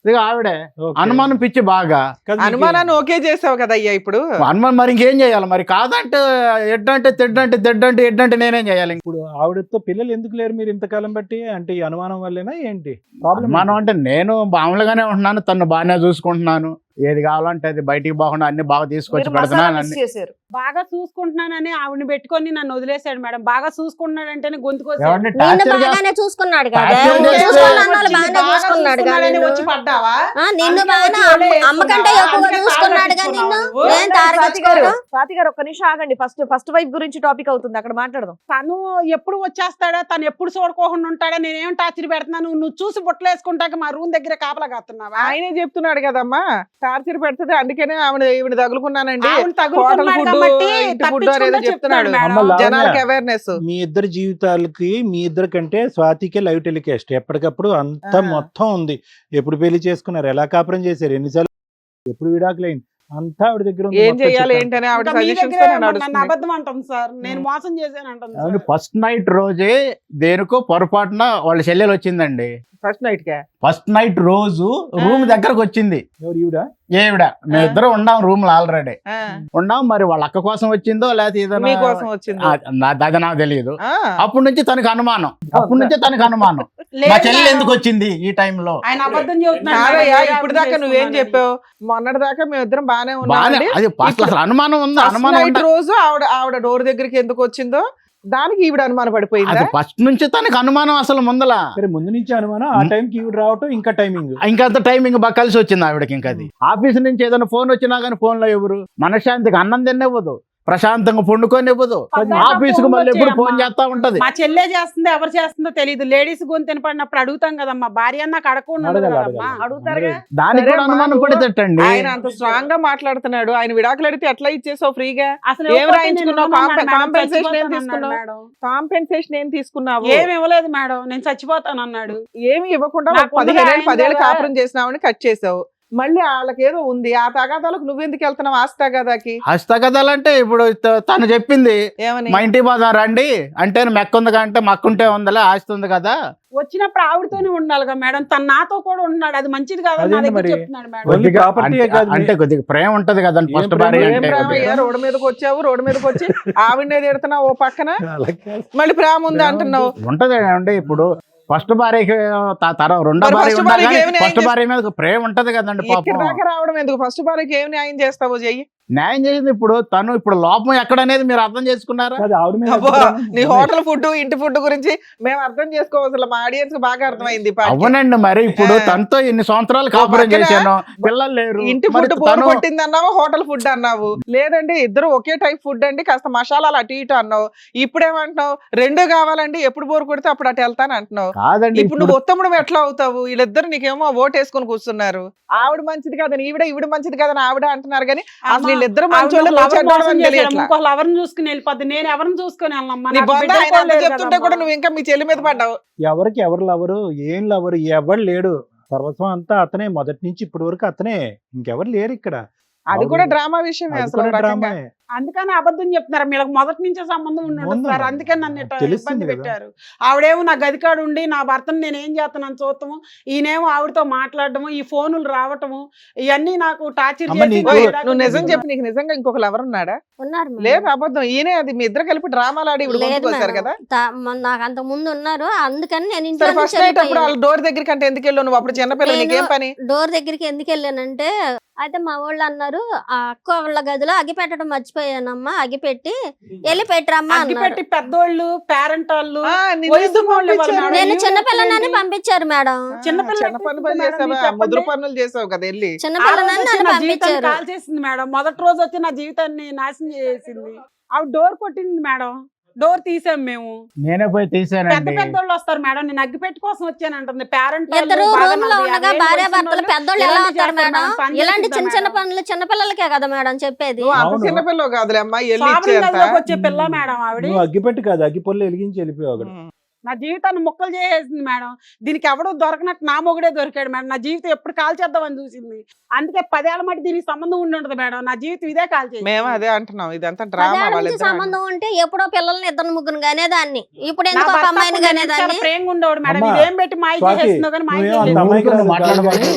ఇక ఆవిడే Okay. అనుమానం పిచ్చి బాగా. కాదు, మీకు- అనుమానాన్ని ఓకే చేసావు కదా అయ్యా ఇప్పుడు. అనుమానం మరి ఇంకేం చేయాలి మరి? కాదంటే ఎడ్డంటే తెడ్డంటే తెడ్డంటే ఎడ్డంటే నేనేం చేయాలి? ఇప్పుడు ఆవిడతో పిల్లలు ఎందుకు లేరు మీరు ఇంతకాలం బట్టి? అంటే ఈ అనుమానం వల్లేనా ఏంటి ప్రాబ్లం? అనుమానం అంటే నేను మామూలుగానే ఉంటున్నాను, తను బాగానే చూసుకుంటున్నాను, ఏది కావాలంటే అది బయటికి పోకుండా అన్ని బాగా తీసుకొచ్చి మీరు మసాలా పెడుతున్నాను మిస్ అన్ని. చేశారు. బాగా చూసుకుంటున్నానని ఆవిడని పెట్టుకొని నన్ను వదిలేశాడు మేడం. బాగా చూసుకుంటున్నాడంటేనే గొంతుకొచ్చాడు. ఏమండి నిన్ను టార్చర్ బాగానే చూసుకున్నాడు కదా, టార్చర్ నువ్వు చేస్తే- చూసుకున్న అన్నాళ్ళు బాగానే చూసుకున్నాడు కదా నిన్ను. వచ్చి పడ్డావా? నిన్ను అందుకే బాగానే వచ్చి ఒళ్ళే అమ్మకంటే వేసుకున్నావా? ఎక్కువగా అందుకే చూసుకున్నాడు తాళం కదా నిన్ను. పెట్టుకున్నావా? నేను స్వాతి గారు తారకొచ్చుకోను. స్వాతి గారు ఒక్క నిమిషం ఆగండి. ఫస్ట్ వైఫ్ గురించి టాపిక్ అవుతుంది, అక్కడ మాట్లాడదాం. తను ఎప్పుడు వచ్చేస్తాడా, తను ఎప్పుడు చూడకోకుండా ఉంటాడా, నేనేం టార్చర్ పెడుతున్నాను, నువ్వు చూసి బుట్టలు వేసుకుంటాక మా రూమ్ దగ్గర కాపలా కాస్తున్నావా? ఆయనే చెప్తున్నాడు కదమ్మా టార్చర్ పెడుతుంది, అందుకనే ఈవిడ తగులుకున్నానండి. ఆవిడ తగులుకున్నాడు హోటల్ ఫుడ్, కాబట్టి ఇంటి ఫుడ్ అనేది తప్పించుకుంటూ చెప్తున్నాడు. చెప్తున్నాడు అమ్మ, మేడం. లావణ్య. జనాలకి అవేర్నెస్. మీ ఇద్దరి జీవితాలకి మీ ఇద్దరి కంటే స్వాతికే లైవ్ టెలికాస్ట్ ఎప్పటికప్పుడు అంతా ఆ. మొత్తం ఉంది. ఎప్పుడు పెళ్లి చేసుకున్నారు, ఎలా కాపురం చేశారు, ఎన్నిసార్లు, ఎప్పుడు విడాకులైంది, అంతా ఆవిడ దగ్గర ఉంది. ఏం మొత్తం చెయ్యాలి చెప్పాను. ఏంటనే ఆవిడ ఇంకా మీ సజెషన్స్ దగ్గరే నన్ను నడుస్తుంది. అబద్ధం అంటాం సార్, నేను మోసం చేశాను అంటాం అవును, సార్. ఫస్ట్ నైట్ రోజే దేనికో పొరపాటున వాళ్ళ చెల్లెలు వచ్చిందండి. ఫస్ట్ నైట్ కే ఫస్ట్ నైట్ రోజు రూమ్ దగ్గరకు వచ్చింది. ఎవరు ఈవిడ? ఏవిడ మేమిద్దరం ఉన్నాం రూమ్ లో ఆల్రెడీ ఆ, ఉన్నాం. మరి వాళ్ళ అక్క కోసం వచ్చిందో లేకపోతే ఏదైనా మీకోసం వచ్చింది. అది నాకు తెలియదు. ఆ, అప్పటి నుంచి తనకు అనుమానం, అప్పటి నుంచి తనకు అనుమానం లేదు మా చెల్లెలు మేడం. ఎందుకు వచ్చింది ఈ టైంలో. ఆయన అబద్ధం చెబుతున్నాడు కాదయ్యా మేడం. ఇప్పుడు దాకా నువ్వేం చెప్పావు? మొన్నటి దాకా మేమిద్దరం బానే బాగానే ఉన్నాం. అది అసలు అనుమానం ఉంది, ఫస్ట్ అనుమానం నైట్ ఉండ- రోజు ఆవిడ డోర్ దగ్గరికి ఎందుకు వచ్చిందో దానికి ఈవిడ అనుమానం పడిపోయిందా? అది ఫస్ట్ నుంచి తనకు అనుమానం అసలు ముందల. సరే, ముందు నుంచి అనుమానం, ఆ టైంకి ఈవిడ రావటం ఇంకా టైమింగ్. ఇంకంత టైమింగ్ బాగా కలిసి వచ్చింది ఆవిడకి. ఇంకా అది ఆఫీస్ నుంచి ఏదైనా ఫోన్ వచ్చినా కానీ ఫోన్ లో ఎవరు మనశ్శాంతికి అన్నం తినివ్వదు, ప్రశాంతంగా పండుకొని ఇవ్వదు. పద్దాక ఆఫీస్ కు ఫోన్లు మళ్ళీ ఎప్పుడు ఫోన్ వచ్చాయమ్మా. చేస్తా ఉంటది. మా చెల్లె చేస్తుందో ఎవరు చేస్తుందో తెలియదు. లేడీస్ గొంతు వినపడినప్పుడు అడుగుతాం కదమ్మా, భార్య నాకు అడగకుండా ఉండదు అడగాలి, కదమ్మా. అడగాలి. అడుగుతారుగా. దానికి సరే కూడా అనుమానం అమ్మా, పడితేటండి. ఆయన అంత స్ట్రాంగ్ గా మాట్లాడుతున్నాడు. ఆయన విడాకులు అడిగితే ఎట్లా ఇచ్చేసావు ఫ్రీగా? అసలు ఏం ఇవ్వకపోతే రాయించుకున్నావు? నేను ఇవ్వను అన్నాడు కాంపెన్సేషన్ మేడం, ఏం తీసుకున్నావు? మేడం. కాంపెన్సేషన్ ఏం తీసుకున్నావు? ఏమి ఇవ్వలేదు మేడం, నేను చచ్చిపోతాను అన్నాడు. ఏమి ఇవ్వకుండా నాకు ముందుగా 15 ఆయన 10 ఏళ్ళు కదా. కాపురం చేసినావని కట్ చేసావు. మళ్ళీ వాళ్ళకి ఏదో ఉంది, ఆ తగాదాలకు నువ్వెందుకు వెళ్తున్నావు? ఆస్తి తగాదాకి హస్తకథలంటే ఇప్పుడు తను చెప్పింది ఏమని? మా ఇంటికి పోదాం రండి అంటే మెక్క ఉంది కంటే మక్కుంటే ఉందలే ఆస్తి ఉంది కదా. వచ్చినప్పుడు ఆవిడతోనే ఉండాలిగా మేడం, తను నాతో కూడా ఉన్నాడు, అది మంచిది కాదు నా అదేంటి దగ్గర మరి? చెప్తున్నాడు మేడం. ఓన్లీ కొద్దిగా property ఏ కాదు అంటే కొద్దిగా ప్రేమ ఉంటది కదండి ఏం ఫస్ట్ ప్రేమ? భార్య ఏం అంటే. ప్రేమ కొద్దిగా అయ్యా? రోడ్డు మీదకి వచ్చావు, రోడ్డు మీదకి వచ్చి ఆవిడనే తిడుతున్నావు ఓ పక్కన, అలా కాదు. మళ్ళీ ప్రేమ ఉంది అంటున్నావు. ఉంటది అండి. ఇప్పుడు ఫస్ట్ భార్యకి రెండో మరి భార్య first ఉన్నా భార్యకి కానీ ఏమి న్యాయం ఫస్ట్ భార్య మీద ప్రేమ ఉంటది కదండి ఇక్కడ పాపం. దాకా రావడం ఎందుకు? ఫస్ట్ భార్యకి ఏం న్యాయం చేస్తావో చెయ్యి. న్యాయం చేసింది ఇప్పుడు తను. ఇప్పుడు లోపం ఎక్కడనేది మీరు అర్థం చేసుకున్నారా? కాదు, ఆవిడ మీద అబ్బో, అభిప్రాయం. నీ హోటల్ ఫుడ్, ఇంటి ఫుడ్ గురించి మేము అర్థం చేసుకోవచ్చు. మా ఆడియన్స్ బాగా అర్థమైంది. ఈ పాటికి. అవునండి, మరి ఇప్పుడు ఆ. తనతో ఎన్ని సంవత్సరాలు కాపురం పక్కన చేశాను, పిల్లలు లేరు. ఇంటి మరి ఫుడ్ బోర్ తను- కొట్టింది అన్నావు, హోటల్ ఫుడ్ అన్నావు. లేదండి ఇద్దరు ఒకే టైప్ ఫుడ్ అండి, కాస్త మసాలాలు అటు ఇటు అన్నావు. ఇప్పుడేమంటున్నావు? రెండు కావాలండి, ఎప్పుడు బోర్ కొడితే అప్పుడు అటు వెళ్తాను అంటున్నావు. కాదండి ఇప్పుడు నువ్వు ఉత్తముడు ఎట్లా అవుతావు? వీళ్ళిద్దరు నీకేమో ఓటేసుకొని కూర్చున్నారు. ఆవిడ మంచిది కాదని ఈవిడ మంచిది కాదని ఆవిడ అంటున్నారు. కానీ అసలు వీళ్ళిద్దరు మంచోళ్ళు ఇంకో ఎవరిని చూసుకుని వెళ్ళిపోద్ది, నేను ఎవరిని చూసుకుని వెళ్ళమ్మా, నీ నాకు బంధు బిడ్డలు ఆయన కూడా అంత లేరు చెప్తుంటే కూడా కదమ్మా. నువ్వు ఇంకా మీ చెల్లి మీద పడ్డావు. ఎవరికి ఎవరు లవరు, ఏం లవరు, ఎవరు లేడు. సర్వస్వం అంతా అతనే, మొదటి నుంచి ఇప్పటి వరకు అతనే, ఇంకెవరు లేరు ఇక్కడ. అది కూడా డ్రామా విషయమే అది అసలు కూడా ఒక రకంగా. డ్రామాయే. అందుకని అబద్ధం చెప్తున్నారు. వీళ్ళకి మొదటి నుంచే సంబంధం ఉండదు ఉందా? సార్, అందుకని నన్ను ఇట్లా తెలుస్తుంది ఇబ్బంది కదా. పెట్టారు. ఆవిడేమో నా గదికాడు ఉండి నా భర్తను నేను ఏం చేస్తున్నాను చూడటము, ఈయనేమో ఆవిడతో మాట్లాడటము, ఈ ఫోనులు రావటము, ఇవన్నీ నాకు టార్చర్ అమ్మ, చేసి నీకు- నాకు ఓయ్, విడాకులు నువ్వు నిజం తీసుకున్నారు. చెప్పి నీకు నిజంగా ఇంకొకరు ఎవరు ఉన్నాడా? ఉన్నారు మేడం. లేదు అబద్ధం. ఈయనే అది మీ ఇద్దరు కలిపి డ్రామాలు ఆడి ఇప్పుడు లేదు ముందుకొచ్చారు మేడం. కదా. నాకు అంత ముందు ఉన్నారు, అందుకని నేను ఇంట్లో సరే ఫస్ట్ నైట్ అప్పుడు వాళ్ళ డోర్ దగ్గరికి అంటే ఎందుకు వెళ్ళావు నువ్వు? అప్పుడు చిన్నపిల్ల, నీకేం పని? డోర్ దగ్గరికి ఎందుకు వెళ్ళానంటే, అయితే మా వాళ్ళు అన్నారు ఆ అక్క వాళ్ళ గదిలో అగ్గి పెట్టడం మర్చిపోయి చచ్చిపోయానమ్మా అగిపెట్టి వెళ్ళి పెట్టరమ్మా అగ్గి అన్నారు. పెట్టి పెద్దోళ్ళు పేరెంట్ వాళ్ళు ఆ, నిన్ను వయసు ఎందుకు వాళ్ళు పంపించారు? మేడం. నేను ఈ చిన్నపిల్లనని ఏంటి? పంపించారు మేడం. చిన్నపిల్ల చిన్న పనులు మేడం, చేసావా మీరు చెప్పండి. ముదురు పనులు చేసావు కదా వెళ్ళి ఆ చిన్నపిల్లనని రోజు వచ్చి నన్ను నా జీవితాన్ని పంపించారు. కాల్ చేసింది మేడం. మొదటి రోజు వచ్చి నా జీవితాన్ని నాశనం చేసింది. ఆవిడ డోర్ కొట్టింది మేడం. డోర్ తీసాం మేము. నేనే పోయి పెద్ద తీసానండి. పెద్దోళ్ళు వస్తారు మేడం. నేను అగ్గిపెట్టి కోసం వచ్చానంటుంది. పేరెంట్ ఇద్దరు రూమ్ లో ఉండగా భార్య భర్తలు పెద్దోళ్ళు ఎలా అవుతారు మేడం? ఇలాంటి చిన్న చిన్న పనులు చిన్నపిల్లలకే కదా మేడం చెప్పేది. నువ్వు అంత అవును. చిన్నపిల్లవు కాదులే అమ్మా వెళ్ళి ఇచ్చేంత వచ్చే పిల్ల మేడం ఆవిడ. నువ్వు అగ్గిపెట్టి కాదు అగ్గిపొల్లు వెలిగించి వెళ్ళిపోయావు అక్కడ. నా జీవితాన్ని ముక్కలు చేసేసింది మేడం. దీనికి ఎవడో దొరకనట్టు నా మొగుడే దొరికాడు మేడం. నా జీవితం ఎప్పుడు కాల్ చేద్దామని చూసింది. అందుకే 10 ఏళ్ల మట్టి దీనికి సంబంధం ఉండి ఉండదు మేడం. నా జీవితం ఇదే కాల్ చేసింది. మేము అదే అంటున్నాం ఇదంతా డ్రామా పదేళ్ల నుంచి వాళ్ళిద్దరు సంబంధం ఉంటే ఎప్పుడో పిల్లల్ని ఇద్దరు ముగ్గురు గానేదాన్ని. ఇప్పుడు నా ఎందుకు ఒక భర్త అమ్మాయిని అప్పుడు గానేదాన్ని? చాలా ప్రేమగా ఉండేవాడు మేడం. అమ్మా, ఇదేం పెట్టి మాయ స్వాతి, చేసేస్తుందో కానీ మాయ నువ్వేం అంత చేయలేదు. అమ్మాయికి రాదు మాట్లాడకు. కానీ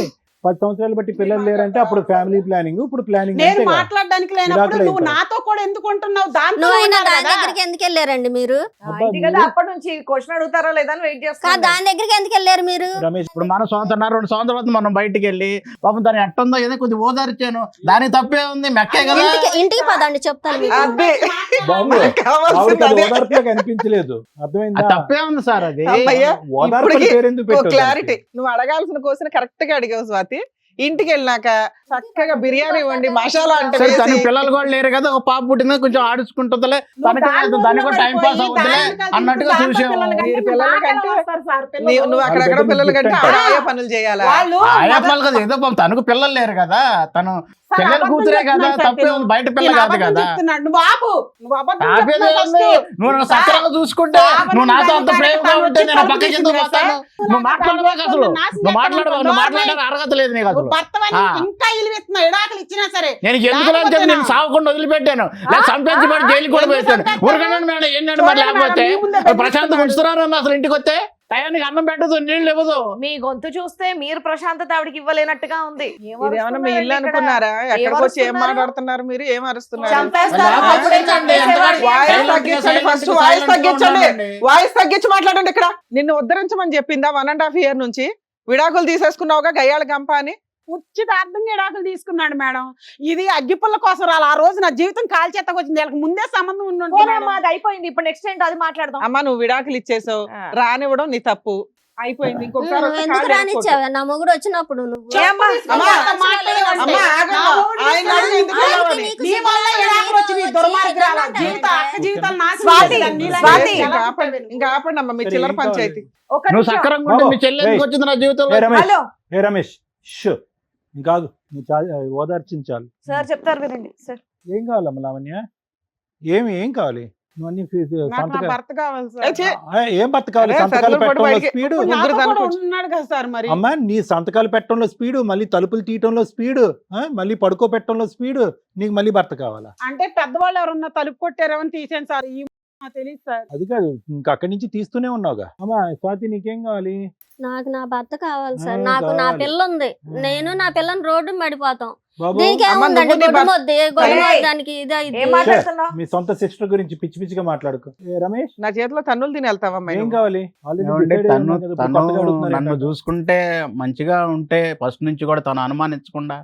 10 సంవత్సరాలు బట్టి పిల్లలు లేరంటే అప్పుడు ఫ్యామిలీ ప్లానింగ్, ఇప్పుడు ప్లానింగ్ నేను మాట్లాడడానికి లేనప్పుడు విడాకులు నువ్వు అయిపోయాయి. నాతో కూడా ఎందుకు ఉంటున్నావు? దాంతో నువ్వు అయినా ఉండాలి దాని కదా. దగ్గరికి ఎందుకు వెళ్ళారండి మీరు? ఇది కదా అప్పటి నుంచి క్వశ్చన్ అడుగుతారా లేదా అని వెయిట్ కాదు చేస్తాను. దాని దగ్గరికి ఎందుకు వెళ్ళారు మీరు? రమేష్ ఇప్పుడు మన 2 సంవత్సరాల మనం బయటికి వెళ్ళి పాపం దాన్ని ఎట్టుందో ఏదో కొద్దిగా ఓదార్చాను. దానికి తప్పే ఉంది, మెక్కే కదా. ఇంటికి పదండి చెప్తాను మీకు. అదే బాబు నాకు కావాల్సింది ఆవిడకి అది అదే. ఓదార్పులకు అనిపించలేదు. అది అర్థమైందా? తప్పే ఉంది సార్ అది. అమ్మయ్య, ఓదార్పుల ఇప్పటికి పేరెందుకు పెట్టావు క్లారిటీ దానికి? నువ్వు అడగాల్సిన క్వశ్చన్ కరెక్ట్ గా అడిగావు స్వాతి. ఇంటికి వెళ్ళినాక చక్కగా బిర్యానీ వండి మసాలా అంటే సరే తన వేసి పిల్లలు కూడా లేరు కదా, ఒక పాప పుట్టింది కొంచెం ఆడుచుకుంటుందిలే, దానికి కూడా టైం పాస్ అవుతుందిలే అన్నట్టుగా చూసాము. మీరు పిల్లలకంటే నువ్వు అక్కడక్కడ పిల్లల కంటే ఆవిడ ఆయా పనులు చేయాలా? ఆయాపాలు కదా, ఏదో పాపం తనకు పిల్లలు లేరు కదా, తను చెల్లెలు కూతురే కదా, తప్పే ఉంది, బయట పిల్ల కాదు కదా. ఆపేదే ఉంది. నువ్వు నన్ను సక్రంగా చూసుకుంటే, నువ్వు నాతో అంత ప్రేమగా ఉంటే నేను పక్కకి ఎందుకు పోతాను? నువ్వు మాట్లాడబాక అసలు, నువ్వు మాట్లాడడానికి అర్హత లేదు నీకు అసలు. ఇంకా ఇలివేస్తున్నావు ఎడాకలు ఇచ్చినా సరే. నేను ఎందుకు చెప్పి నేను సాగకుండా వదిలిపెట్టాను, లేదా సంపేసి పడి జైలు కూడా పెట్టాను. ఊరకన్నాను మేడం, ఏంటంటే మరి లేకపోతే ప్రశాంతంగా ఉంచుతున్నారన్న అసలు ఇంటికి వస్తే టయానికి అన్నం పెట్టదు, నీళ్ళు ఇవ్వదు. మీ గొంతు చూస్తే మీరు ప్రశాంతత ఆవిడకి ఇవ్వలేనట్టుగా ఉంది. ఇదేమన్నా మీ ఇల్లు అనుకున్నారా? ఎక్కడికి వచ్చి ఏం మాట్లాడుతున్నారు మీరు? ఏం అరుస్తున్నారు? వాయిస్ తగ్గించండి, ఫస్ట్ వాయిస్ తగ్గించండి, వాయిస్ తగ్గించి మాట్లాడండి. ఇక్కడ నిన్ను ఉద్ధరించమని చెప్పిందా 1.5 year నుంచి? విడాకులు తీసేసుకున్నావుగా గయ్యాళ గంప అని. ఉచితార్థంగా ఎడాకులు తీసుకున్నాడు మేడం. ఇది అగ్గిపుల్ల కోసం రాలి. ఆ రోజు నా జీవితం కాల్ చేతకు వచ్చింది. వీళ్ళకి ముందే సంబంధం ఉండి ఉంటుంది మేడం. అది అయిపోయింది. ఇప్పుడు నెక్స్ట్ ఏంటో అది మాట్లాడదాం. అమ్మ నువ్వు విడాకులు ఇచ్చేసావు, రానివ్వడం నీ తప్పు, అయిపోయింది. ఇంకొకసారి నువ్వు వస్తే ఎందుకు కాళ్ళు రానిచ్చావా? నా మొగుడు వచ్చినప్పుడు నువ్వు ఏమ్మా? అమ్మా, మాట్లాడేవాడు. అమ్మా, ఆగమ్మా. ఆయన అడిగి ఎందుకు వెళ్ళావని? నీ వల్ల ఎడాకులు వచ్చింది. దుర్మార్గురాలు. అక్క జీవితాలు నాశనం స్వాతి, చేశారు. నీలాంటి స్వాతి. ఇంకా ఆపండి, ఇంకా ఆపండి అమ్మ మీ సరే, చిల్లర ఏం పంచాయతీ. ఒక నువ్వు నిమిషం. సక్రంగా ఉంటే మీ చెల్లి ఎందుకు వచ్చింది నా జీవితంలో? ఏ రమేష్, హలో ఏ రమేష్, షూ కాదు, నువ్వు ఓదార్చింది చాలు. సార్ చెప్తారు వినండి సార్. ఏం కావాలమ్మా లావణ్య? ఏం కావాలి? నువ్వు అన్ని నాకు నా సంతకాలు భర్త కావాలి సార్. ఏ ఛీ, ఏం భర్త కావాలి? అరే, సంతకాలు సర్దులు పడి పెట్టడంలో బయటికి. స్పీడు. నాతో ముగ్గురు కూడా దానికి ఉన్నాడు కదా సార్ మరి. అమ్మా నీ సంతకాలు పెట్టడంలో స్పీడు, మళ్ళీ తలుపులు తీయటంలో స్పీడు, మళ్ళీ పడుకోబెట్టడంలో స్పీడు, నీకు మళ్ళీ భర్త కావాలా? అంటే పెద్దవాళ్ళు ఎవరన్నా తలుపు కొట్టారేమని తీసాను సార్. ఈ నాకు తెలియదు సార్. అది కాదు, ఇంకా అక్కడి నుంచి తీస్తూనే ఉన్నావుగా. అమ్మా స్వాతి నీకేం కావాలి? నాకు నా భర్త కావాలి సార్. ఆ, నాకు నా కావాలి. పిల్ల ఉంది. నేను నా పిల్లని రోడ్డు పడిపోతాం. బాబు దీనికి అమ్మ, ఏముందండి? నువ్వు నీ గొడ్డు మొద్ది, గొడ్డు ఏయ్, మొద్ది దానికి ఇది ఏం ఇది. మాట్లాడుతున్నావు? మీ సొంత సిస్టర్ గురించి పిచ్చి పిచ్చిగా మాట్లాడుకో. ఏ రమేష్ నా చేతిలో తన్నులు తిని వెళ్తావమ్మా ఏం నువ్వు? కావాలి? Already ఏమండి, decide తను అయ్యావు కదా, ఇప్పుడు తను కొత్తగా అడుగుతున్నారు నన్ను ఏంటంటే. చూసుకుంటే మంచిగా ఉంటే ఫస్ట్ నుంచి కూడా తను అనుమానించకుండా,